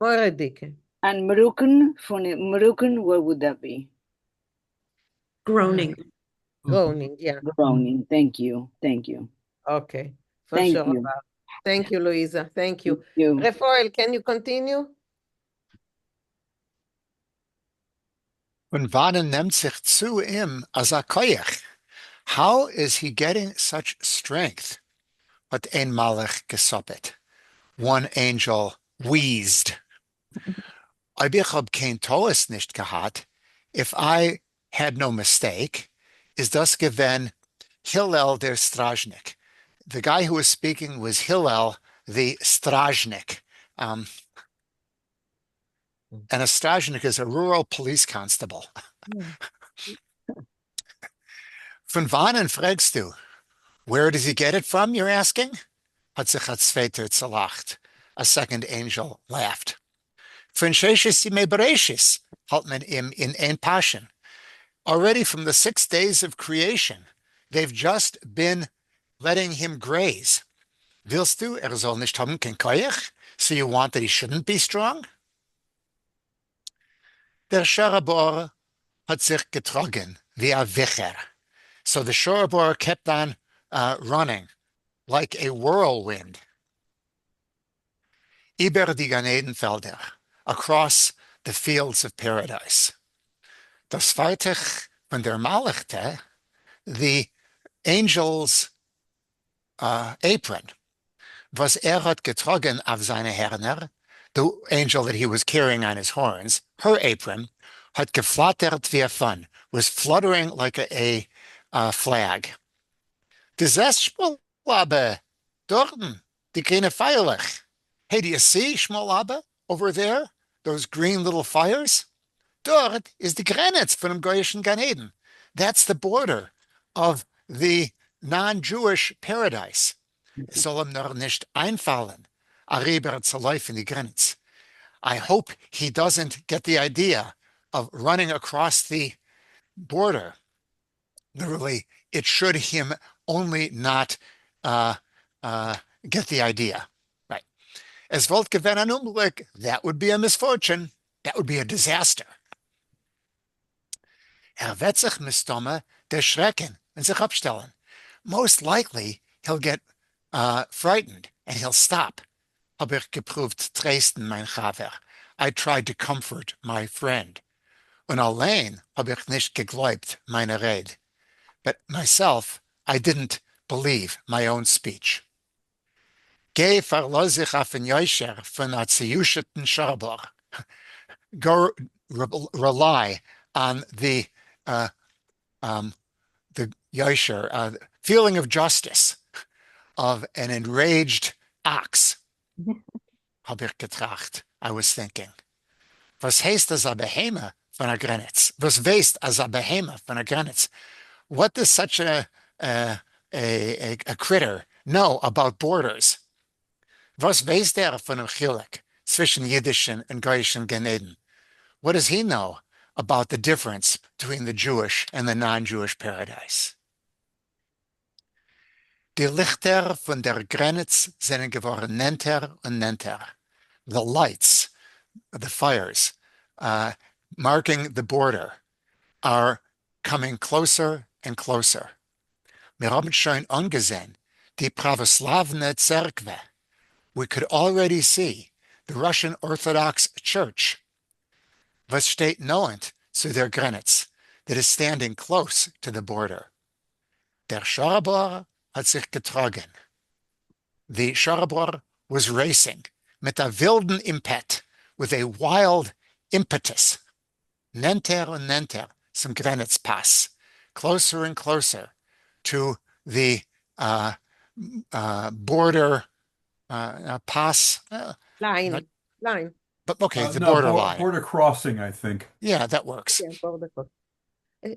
Moiredike. And Meruken, what would that be? Groaning. Groaning, yeah. Groaning. Thank you. Okay. Thank sure. you. Thank you, Luisa. Thank you. Rafael, can you continue? Und wann nimmt sich zu ihm als koyach? How is he getting such strength? Hat ein Malach gesoppet. One angel wheezed. Ob ich hab kein Toes nicht gehabt, if I had no mistake, is das gewen Hillel der Strajnik. The guy who was speaking was Hillel the Strajnik. and a Strajnik is a rural police constable. Von wannen fragst du? Where does he get it from, you're asking? Hat sich a zweiter zelacht. A second angel laughed. Von sheshis me bereshis, halt men im in ein passion. Already from the 6 days of creation, they've just been letting him graze. Willst du, soll nicht haben kein Koyach? So you want that he shouldn't be strong? Der Sharabor hat sich getrogen wie a Wicher. So the Sharabor kept on running like a whirlwind. Über die Ganedenfelder, across the fields of paradise. Das Feitich von der Malachte, the angel's apron, was hat getragen auf seine Hörner, the angel that he was carrying on his horns, her apron, hat geflattert wie a fun, was fluttering like a flag. Das Shmolabe, dorten, die grüne Feierlich. Hey, do you see Shmolabe over there? Those green little fires? Dort is the Grenitz von dem Goyischen Gan Eden. That's the border of the non-Jewish paradise. Es soll ihm noch nicht einfallen, arriber zu laufen die Grenitz. I hope he doesn't get the idea of running across the border. Literally, it should him only not get the idea. Right. Es wollt gewen an Unglück, that would be a misfortune. That would be a disaster. Wird sich misstomme der Schrecken und sich abstellen. Most likely, he'll get frightened and he'll stop. Hab ich geprüft Dresden, mein Chaver. I tried to comfort my friend. Und allein hab ich nicht geglaubt meine Rede. But myself, I didn't believe my own speech. Geh verlass sich auf den Yosher von der ziyusheten Sharbor. Go rely on the Yosher, feeling of justice of an enraged ox. Hab ich getracht. I was thinking. Was heißt das a behema von a Grenitz? Was weißt as a behema von a Grenitz? What does such a critter know about borders? Was weiß der von dem Chilek zwischen Yiddish and Goyischen Gan Eden? What does he know about the difference between the Jewish and the non-Jewish paradise? Die Lichter von der Grenitz sind geworden nenter und nenter. The lights, the fires, marking the border, are coming closer and closer. Wir haben schon angesehen die pravoslavne Zerkve. We could already see the Russian Orthodox Church, was steht knowend zu der Grenitz, that is standing close to the border. Der Sharabor hat sich getragen. The Sharabor was racing mit a wilden Impet, with a wild impetus. Nenter und nenter, some Grenitz Pass, closer and closer to the border pass. Line. But okay, the no, border line. Border crossing, I think. Yeah, that works. Yeah, border crossing.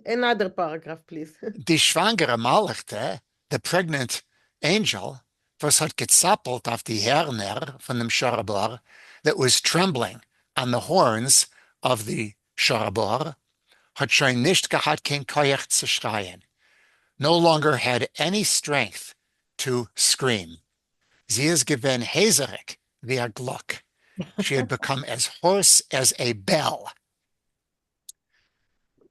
Another paragraph, please. Die schwangere Malachte, the pregnant angel, was hat gezappelt auf die Hörner von dem Sharabor, that was trembling on the horns of the Sharabor, hat schon nicht gehabt kein Koyach zu schreien, no longer had any strength to scream. Sie ist gewesen häserig wie a Glock. She had become as hoarse as a bell.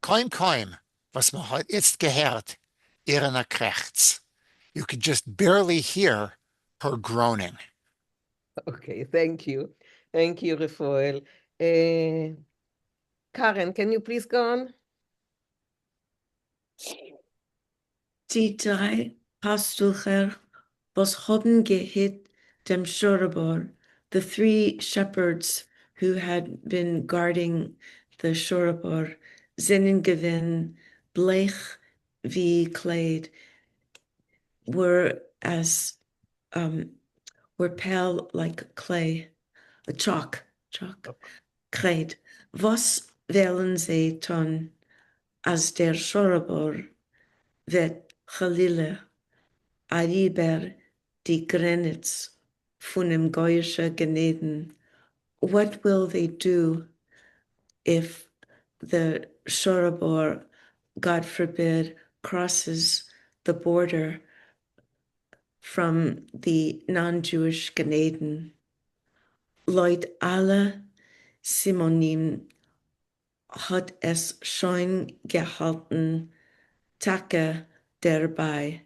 Kaum, was man hat jetzt gehört, ihren Krächz. You could just barely hear her groaning. Okay, thank you. Thank you, Rafael. Karen, can you please go on? Die drei Pastucher, was haben gehit dem Shorabor, the three shepherds who had been guarding the Shorabor, sinnen gewinn, bleich wie Kleid, were pale like clay, a chalk. Great. Was willen zij tun, als der Schorabor wird Chalile Ariber die Grenitz von dem Goyische Geneden? What will they do if the Shorabor, God forbid, crosses the border from the non-Jewish Geneden? Lloyd alle Simonim hat es schon gehalten, Taka dabei.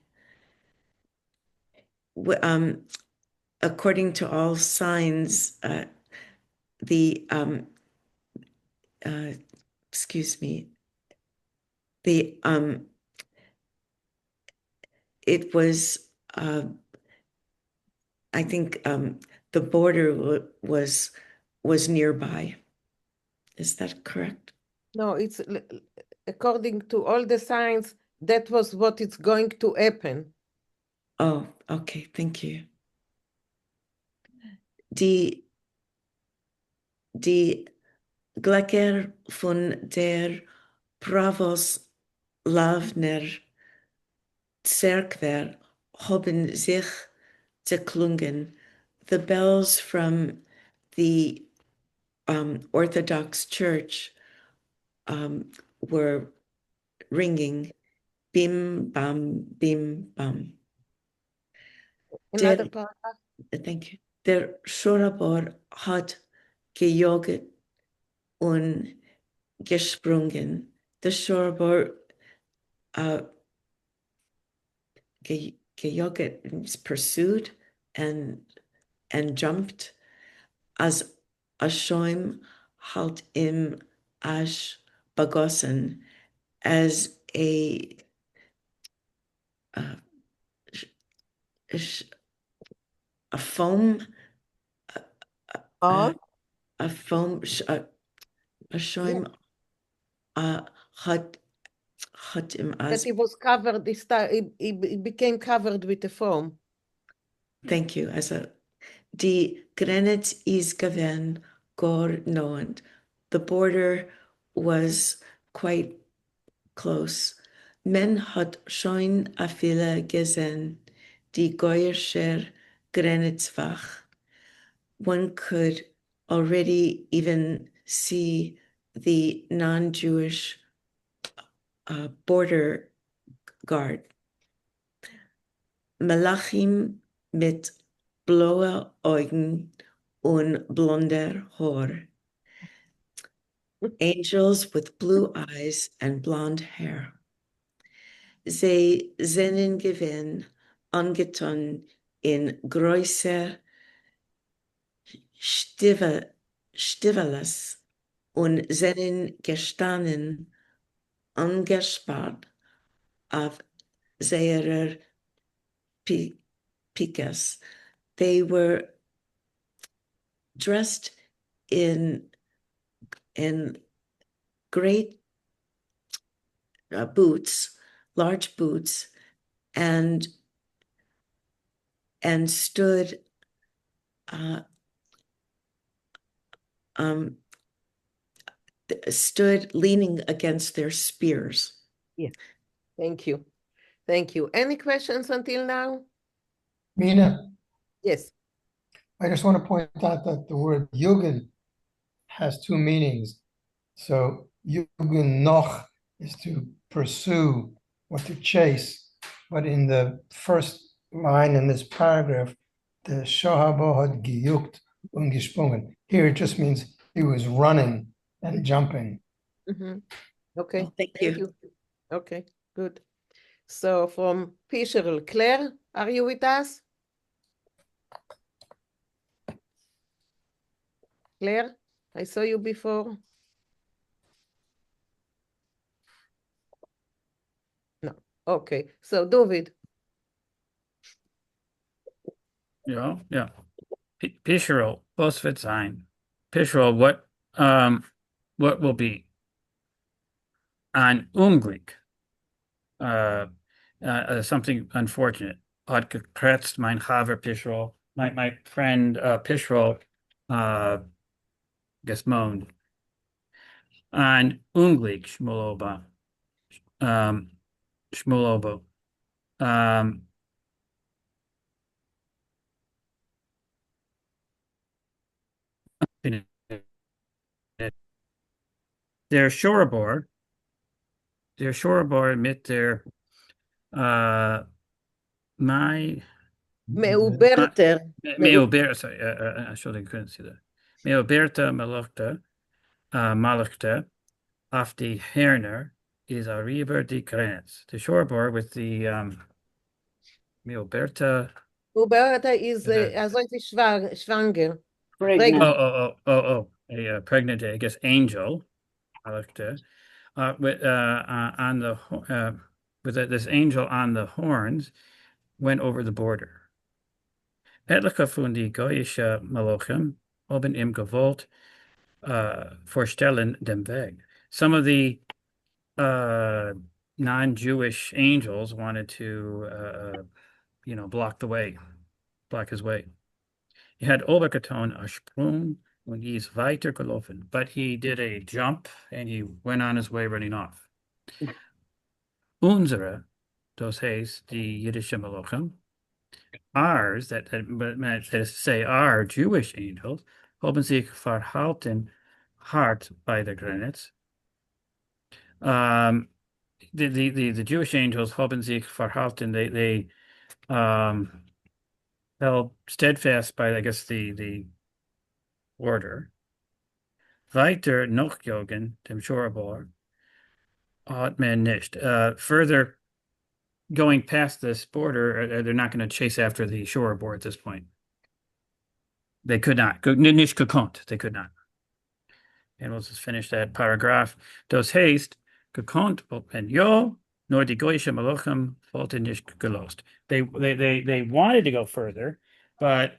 According to all signs, excuse me, it was, I think, the border was nearby. Is that correct? No, it's according to all the signs, that was what is going to happen. Oh, okay, thank you. Die Glecker von der Pravoslavner Zerkwer haben sich geklungen. The bells from the Orthodox Church were ringing. Bim, bam, bim, bam. Another paragraph. Thank you. Der Schorabor hat gejoget und gesprungen. The Schorabor gejoget means pursued and jumped, as a shoim halt im ash bagossen, as a foam, a shoim hat im as. That he was covered this time, he became covered with the foam. Thank you. As a die Grenitz is gewen gor noend. The border was quite close. Men hat schon a viele gesehen, die goyischer Grenitzwach. One could already even see the non-Jewish border guard. Malachim mit blaue Augen und blonder Haar. Angels with blue eyes and blonde hair. Sie seinen Gewinn angetan in größer Stiveles und seinen gestanden angespart auf seiner Pikas. They were dressed in great boots, large boots, and stood stood leaning against their spears. Yeah, thank you. Thank you. Any questions until now? Mina, Yes. I just want to point out that the word Jugend has two meanings. So Jugend noch is to pursue or to chase. But in the first line in this paragraph, the Shohabo had gejuckt und gesprungen. Here it just means he was running and jumping. Mm-hmm. Okay. Oh, thank you. Okay, good. So from Fisher, Claire, are you with us? Claire, I saw you before. No. Okay. So David. Ja. Pischerl, was wird sein? Pischerl, what will be? Ein Unglück. Something unfortunate. Hat gekratzt mein Haver Pischerl. My friend Pischerl, moaned. Ein Unglück, Shmuloba. Shmulobo. Der Shorabor mit der my מעוברתר. Meoberta, sorry, Entschuldigung, couldn't see that. Meoberta Malachta auf die Herner is a Rieber die Grenz. The shoreboard with the Meoberta. מעוברתר is, also ist schwanger. Pregnant. Oh, a pregnant, I guess, angel, Malachta, on the with this angel on the horns went over the border. Etliche von die goyische Malochim oben im Gewalt vorstellen dem Weg. Some of the non-Jewish angels wanted to, block his way. He had Oberkaton a Sprung und he ist weiter gelaufen, but he did a jump and he went on his way running off. Unsere, das heißt, die Yiddische Malochim, ours, that is to say, our Jewish angels, haben sich verhalten hart bei der Grenze. The Jewish angels haben sich verhalten. They held steadfast by, I guess, the order. Weiter noch jogen dem Shorabor hat man nicht. Further going past this border, they're not going to chase after the Shorabor at this point. They could not. Nicht gekonnt. They could not. And we'll just finish that paragraph. Das heißt, gekonnt and yo, nor die goyische Malachim wollten nicht gelost. They wanted to go further, but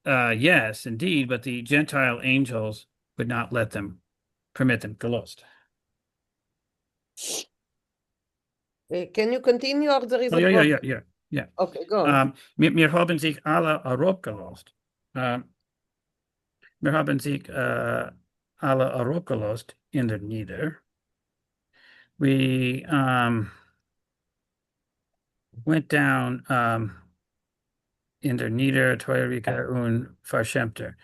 yes, indeed, but the Gentile angels would not permit them gelost. Can you continue, or there is a Yeah. problem? Yeah. Okay, go on. Wir haben sich alle herabgelost. Wir haben sich alle herabgelost in der Nieder. We went down in der Nieder, Teurika und Verschämter.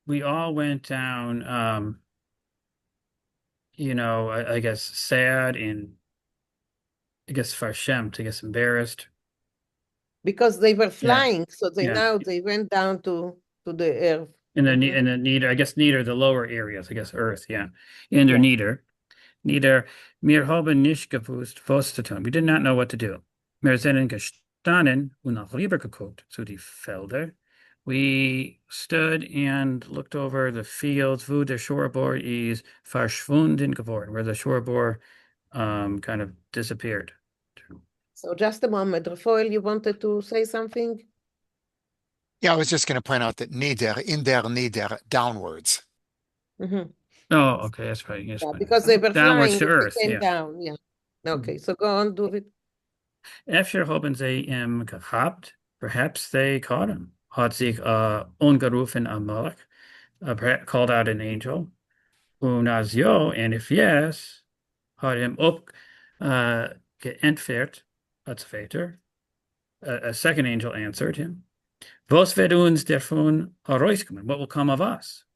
We all went down, I guess sad and I guess verschämt, I guess embarrassed. Because they were flying, so Yeah. they went down to the earth. In the Nieder, I guess Nieder, the lower areas, I guess earth, yeah. In der Nieder. Nieder, wir haben nicht gewusst, was zu tun. We did not know what to do. Wir sind gestanden und nach rüber geguckt zu die Felder. We stood and looked over the fields, wo der Shoreboard is verschwunden geworden, where the Shoreboard kind of disappeared. So just a moment, Rafael, you wanted to say something? Yeah, I was just going to point out that nieder, in der nieder, downwards. Mm-hmm. Oh, okay, that's right. Yes, Because they were downwards flying, to earth. they came Yeah. down. Yeah. Okay, so go on, do it. Efter haben sie ihn gehabt, perhaps they caught him. Hat sich ungerufen am Malach, called out an angel. Und als ja, and if yes, hat ihm up geentfert als Vater. A second angel answered him. Was wird uns davon herauskommen? What will come of us?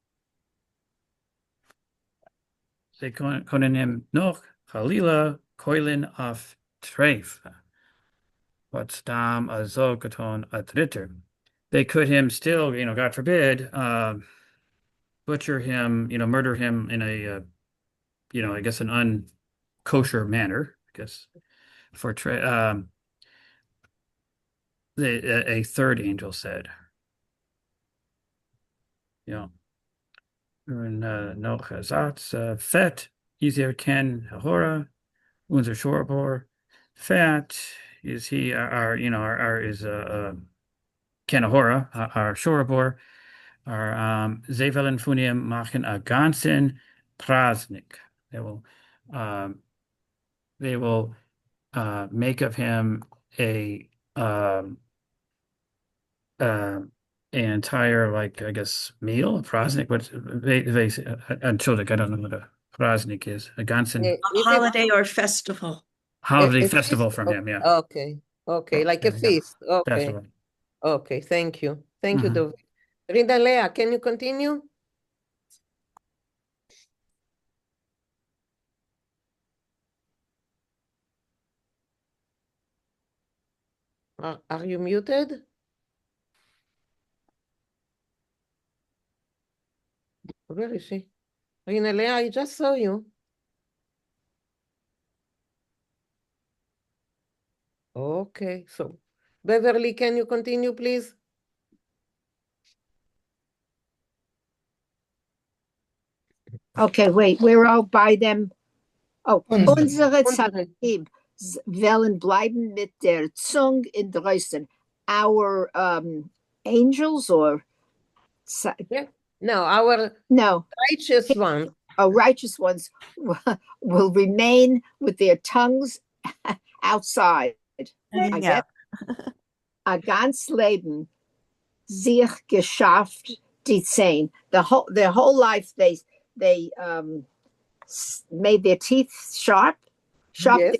Sie können ihm noch Chalila keulen auf Treif. What's dam a zogaton a dritter. They could him still, God forbid, butcher him, murder him in a, I guess an unkosher manner, I guess, for a third angel said, noch Satz, fet, easier ken hora, unser Shorbor, fat, is he our is Kenahora, our Shorabor, our Zevelin Funium machen a ganzen Prasnik. They will make of him a entire, like, I guess, meal, Prazdnik. Entschuldig, I don't know what a Prazdnik is. A ganzen Is it Holiday or festival. holiday a festival feast? from him, yeah. Okay, okay, like a There you go. feast. Okay, Festival. okay, thank you. Thank you, Mhm. David. Rita Leah, can you continue? Are you muted? Where is she? Rita Leah, I just saw you. Okay, so Beverly, can you continue, please? Okay, wait, we're all by them. Oh, unsere Unsere. Zalim wollen bleiben mit der Zunge in Drößen. Our angels or Yeah. No, our no righteous ones. Righteous ones will remain with their tongues outside. I guess. A ganz Leben sich geschafft die Zehn. Their whole life they made their teeth sharp. Yes.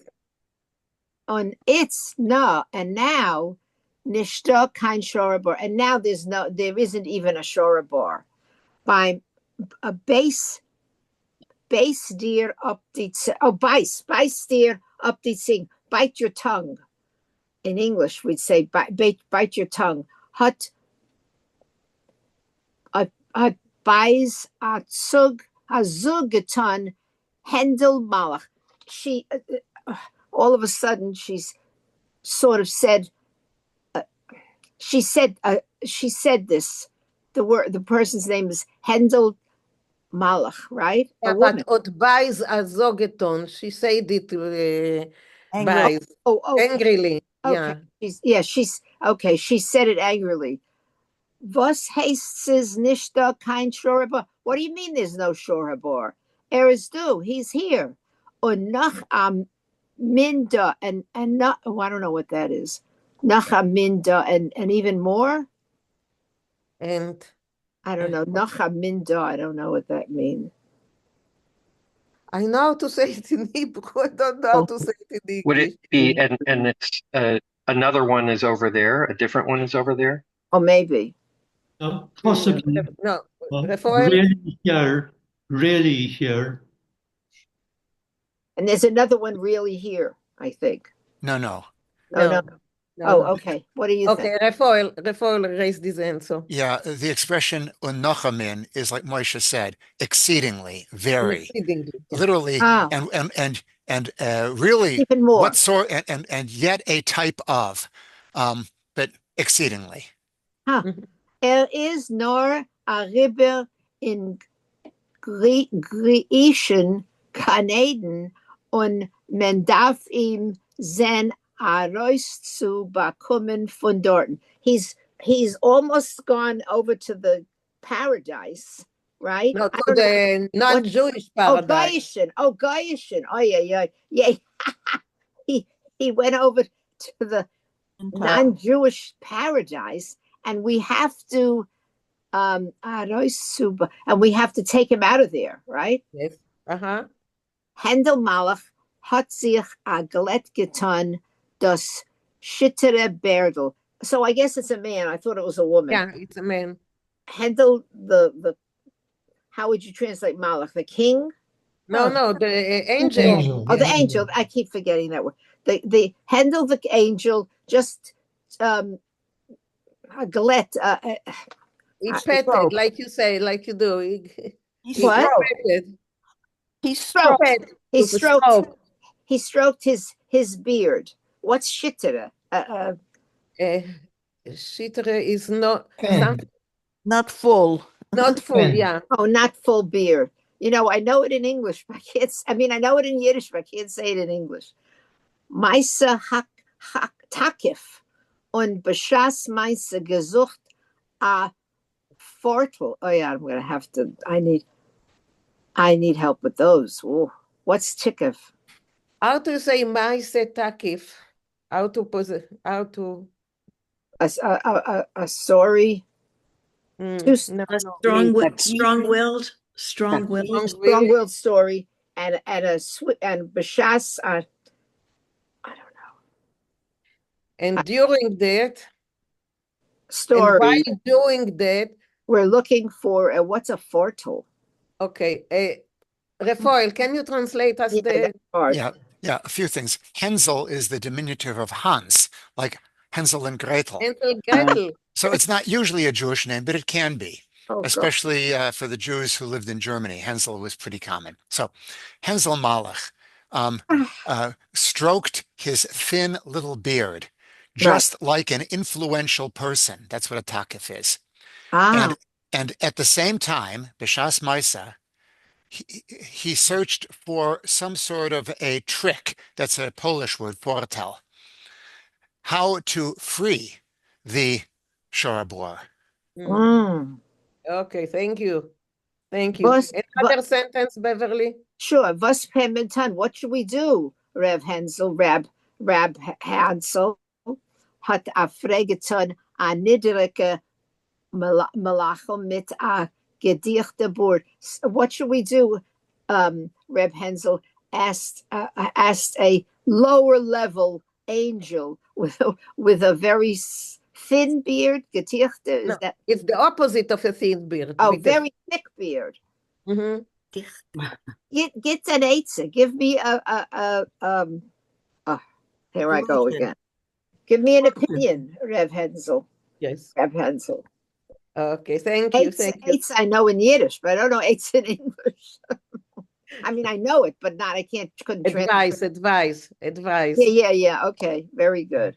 On it's no, and now nishta kein Shorabor, and now there isn't even a Shorabor. By a base deer up the base deer up the thing. Bite your tongue. In English, we'd say bite your tongue. Hut a bais a zugeton Hendel Malach. She all of a sudden she's sort of said she said this. The person's name is Hendel Malach, right? Yeah, but ot buys a zogeton. She said it buys. Angrily. Okay. Yeah. She's okay. She said it angrily. Was heißt es nicht da kein Shorabor? What do you mean there's no Shorabor? Is du, he's here. Und noch am Minda and not, oh, I don't know what that is. Noch am Minda and even more? And I don't know. Noch am Minda, I don't know what that means. I know how to say it in Hebrew. I don't know how to say it in English. Would it be, and it's another one is over there, a different one is over there? Oh, maybe. No, possibly. No, really here. And there's another one really here, I think. No. No. Oh, okay. What do you think? Okay, Refoil raised his hand, so. Yeah, the expression unochamin is like Moshe said, exceedingly, very, literally, and really, even more. What sort, and yet a type of, but exceedingly. Is nor a river in Griechen, Canadian, und man darf ihm sein zu bekommen von dorten. He's almost gone over to the paradise, right? No, to the non-Jewish paradise. Oh, Goyishin. Oh, yeah. He went over to the non-Jewish paradise, and we have to and we have to take him out of there, right? Yes. Hendel Malach hat sich a Glet getan das Schittere Berdel. So I guess it's a man. I thought it was a woman. Yeah, it's a man. Hendel, the how would you translate Malach? The king? No, the angel. Oh, the angel. I keep forgetting that word. The Hendel the angel just a Glet. He petted, like you say, like you do. He petted. He stroked. He stroked his beard. What's shittere? Shittere is not not full. Not full, yeah. Oh, not full beard. You know, I know it in English, but I know it in Yiddish, but I can't say it in English. Meise hak takif und beschas meise gesucht a fortel. Oh yeah, I'm gonna have to. I need help with those. Ooh. What's tikif? How to say meise takif? How to a sorry. Too No, no. Strong-willed, strong-willed Strong-willed. story, and b'shas And during that, story. and while doing that, we're looking for what's a fortle? okay, Rafael, can you translate us the part? Yeah, a few things. Hänsel is the diminutive of Hans, like Hänsel and Gretel. Hänsel Gretel. So it's not usually a Jewish name, but it can be, God. especially for the Jews who lived in Germany. Hänsel was pretty common. So Hänsel Malach stroked his thin little beard, just like an influential person. That's what a takif is. And at the same time, B'shas Maisa, he searched for some sort of a trick. That's a Polish word, foretell. How to free the Shorabor. Okay, thank you. Thank you. Another sentence, Beverly? Sure. Was momentan, what should we do? Reb Hansel hat a fregeton a niederike malachel mit a gedichte board. What should we do? Reb Hansel asked a lower level angel with a very thin beard. Gedichte is that? It's the opposite of a thin beard. Oh, very thick beard. Get an eitzah. Give me here I go again. Give me an opinion, Rev Hensel. Yes. Rev Hensel. Okay, thank you. Eitzah I know in Yiddish, but I don't know eitzah in English. I mean, I know it, but couldn't advise. Yeah. Okay, very good.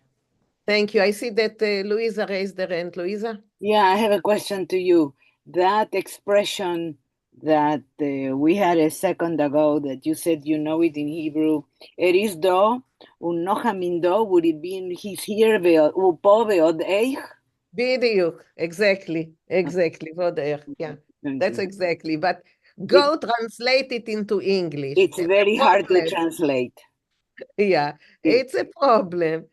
Thank you. I see that Louisa raised her hand. Louisa? Yeah, I have a question to you. That expression that we had a second ago that you said you know it in Hebrew, eris do, unochamin do, would it be in he's here, upo ve'od eich? Bediuk, exactly, Vodech. Yeah, that's exactly. But go translate it into English. It's very hard to translate. Yeah, it's a problem.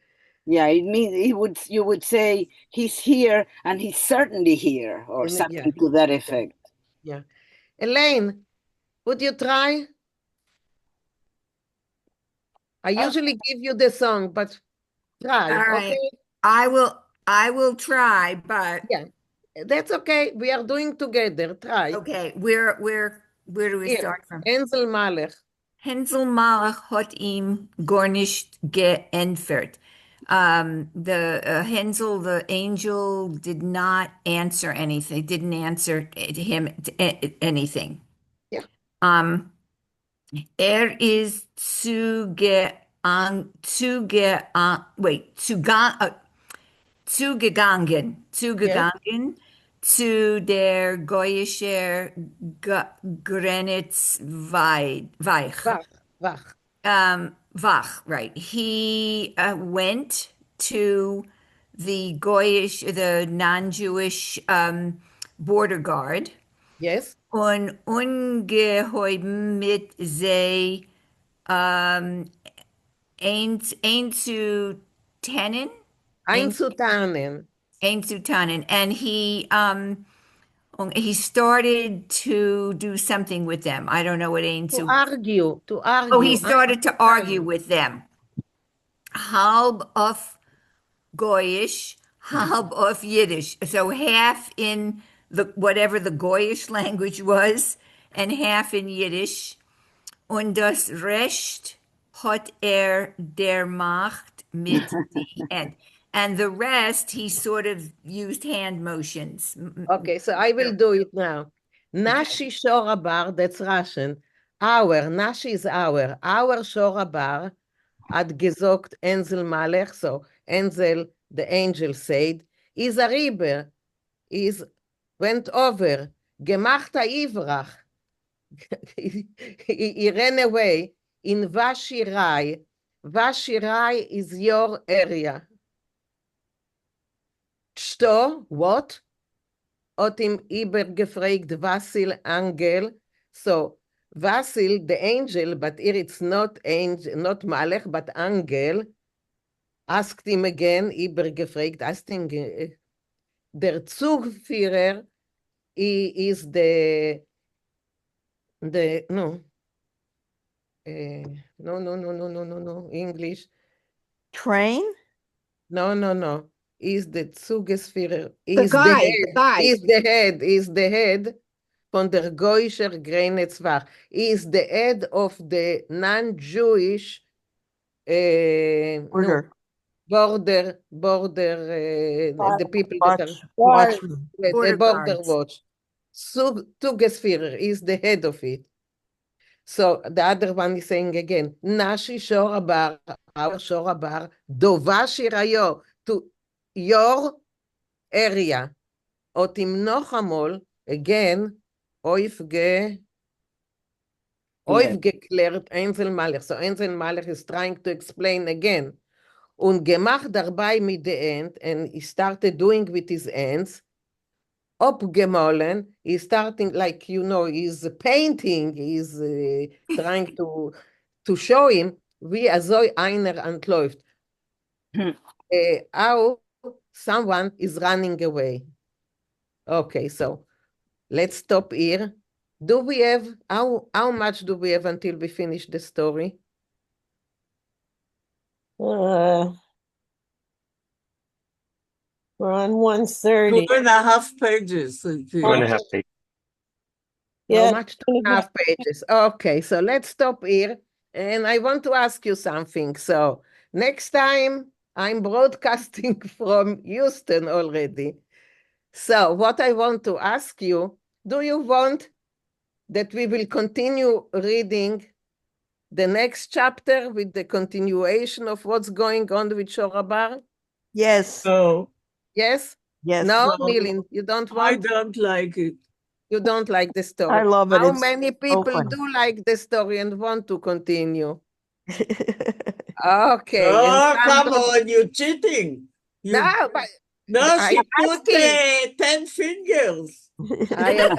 Yeah, it means you would say he's here and he's certainly here, or something to that effect. Yeah. Elaine, would you try? I usually give you the song, but try. All right. Okay. I will try, but yeah, that's okay. We are doing together. Try. Okay, where do we start from? Hänsel Malach. Hänsel Malach hat ihm gar nicht geantwortet. Hänsel, the angel, did not answer anything. Didn't answer him anything. Yeah. Ist zugegangen zu der goyischer Grenitz Wach, right. He went to the the non-Jewish border guard. Yes. Und ungeheuben mit sie einzutanen. And he started to do something with them. I don't know what to argue. Oh, he started to argue with them. Halb of Goyish, halb of Yiddish. So half in whatever the Goyish language was, and half in Yiddish. Und das Recht hat der Macht mit die Hand. And the rest, he sort of used hand motions. Okay, so I will do it now. Nashi Shorabar, that's Russian. Nashi is our Shorabar had gesagt Hänsel Malach, so Hänsel, the angel said, is a river, went over, gemacht a Ivrach, he ran away in Vashirai. Vashirai is your area. Sto, what? Hat ihm übergefragt Vasil Angel. So, Vasil, the angel, but here it's not angel, not Malach, but Angel, asked him again, asked him, der Zugführer he is the no. No, English. Train? No. Is the Zugesführer, The is the guide, the head, guide. is the head von der Goischer Grenzwach, is the head of the non-Jewish Order. border, the people that are Watchman. the Border border guards. watch. Zugesführer is the head of it. So the other one is saying again, Nashi Shorabar, our Shorabar, Dova Shirayo, to your area. Otim Hamol, again, Oifge geklärt Einzel Malach. So Einzel Malach is trying to explain again. Und gemacht dabei mit the end, and he started doing with his hands, Abgemahlen, he's starting, like, he's painting, he's trying to show him, wie so einer entläuft. How someone is running away. Okay, so let's stop here. Do we have, how much do we have until we finish the story? We're on 130. 2.5 pages. 2.5 pages. How Yeah, much? 2.5 pages. Okay, so let's stop here. And I want to ask you something. So next time I'm broadcasting from Houston already. So what I want to ask you, do you want that we will continue reading the next chapter with the continuation of what's going on with Shorabar? Yes. No. Yes? Yes. No, No. Nilin, you don't I want? don't like it. You don't like the story. I love it. How It's many so people funny. do like the story and want to continue? Okay. And Oh, some come don't. on, you're cheating. No, but No, I she am put asking. 10 fingers. I am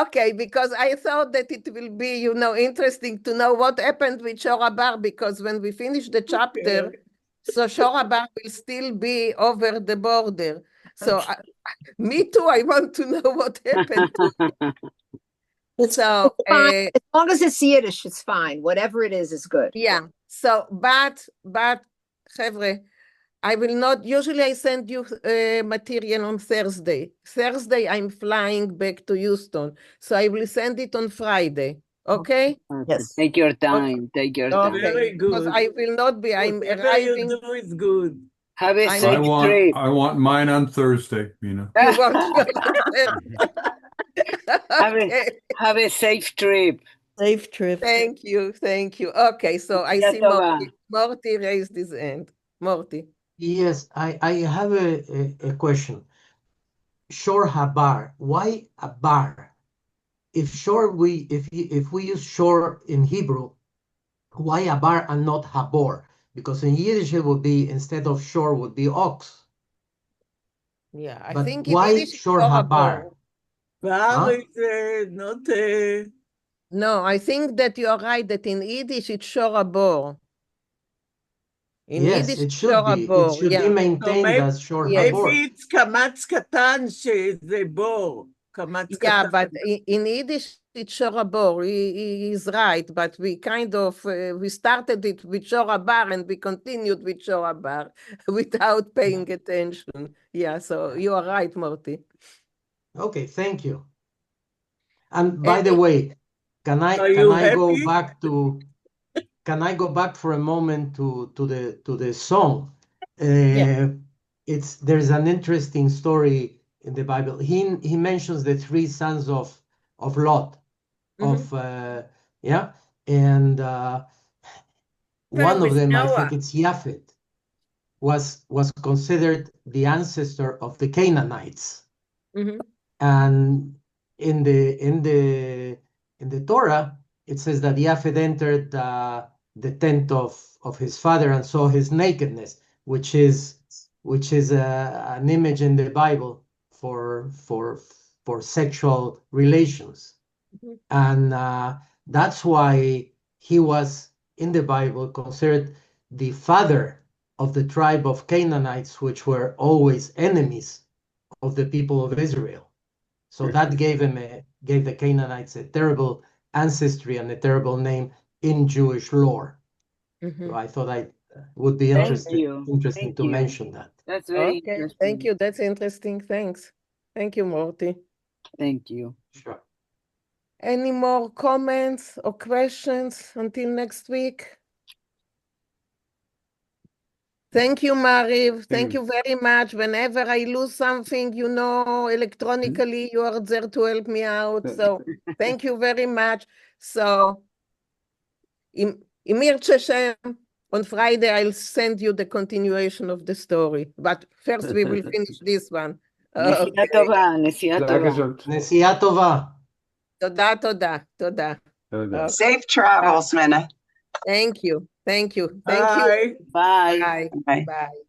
okay, because I thought that it will be, interesting to know what happened with Shorabar, because when we finish the chapter, so Shorabar will still be over the border. So me too, I want to know what happened to him. So Fine. As long as it's Yiddish, it's fine. Whatever it is good. yeah. So, but, Chevre, I will not, usually I send you material on Thursday. Thursday, I'm flying back to Houston. So I will send it on Friday. Okay? Yes. Take your time. Take your time. Very Because good. I will not be, I'm Whatever you arriving. do is good. Have a I'm- safe trip. I want mine on Thursday, Mina. You want Okay. Have a safe trip. Safe trip. Thank you. Okay, so I see Tova. Morty raised his hand. Morty. Yes, I have a question. Shor habar. Why a bar? If we use shor in Hebrew, why a bar and not habor? Because in Yiddish it would be, instead of shor would be ox. Yeah, I But think why in Yiddish shor it's habar? Bar Huh? is not No, I think that you're right, that in Yiddish it's Shorabor. In Yes, Yiddish it it's should be. It Shorabor, should be yeah. So maintained as shor Yes. maybe habor. it's kamatz katan שזה בור. kamatz Yeah, katan. but in Yiddish it's Shorabor. He's right, but we kind of, we started it with Shorabar and we continued with Shorabar without paying attention. Yeah, so you are right, Morty. Okay, thank you. And by the way, can I go happy? back for a moment to the song? There's an interesting story in the Bible. He mentions the three sons of Lot, and one of them, I think it's Japhet, was considered the ancestor of the Canaanites. And in the Torah, it says that Japhet entered the tent of his father and saw his nakedness, which is an image in the Bible for sexual relations, and that's why he was in the Bible considered the father of the tribe of Canaanites, which were always enemies of the people of Israel. So that gave the Canaanites a terrible ancestry and a terrible name in Jewish lore. Mhm. So I thought I would be Thank interesting you. Thank to you. mention that. That's very Okay, interesting. thank you. That's interesting. Thanks. Thank you, Morty. Thank you. Sure. Any more comments or questions until next week? Thank you, Mariv. Thank you very much. Whenever I lose something, you know, electronically, you are there to help me out. So thank you very much. So, im Yirtzeh Hashem, on Friday, I'll send you the continuation of the story. But first, we will finish this one. נסיעה טובה, נסיעה טובה. נסיעה טובה. תודה, תודה, תודה. Okay. Safe travels, Minna. Thank you. Thank you. Thank Bye. you. Bye. Bye. Bye. Bye.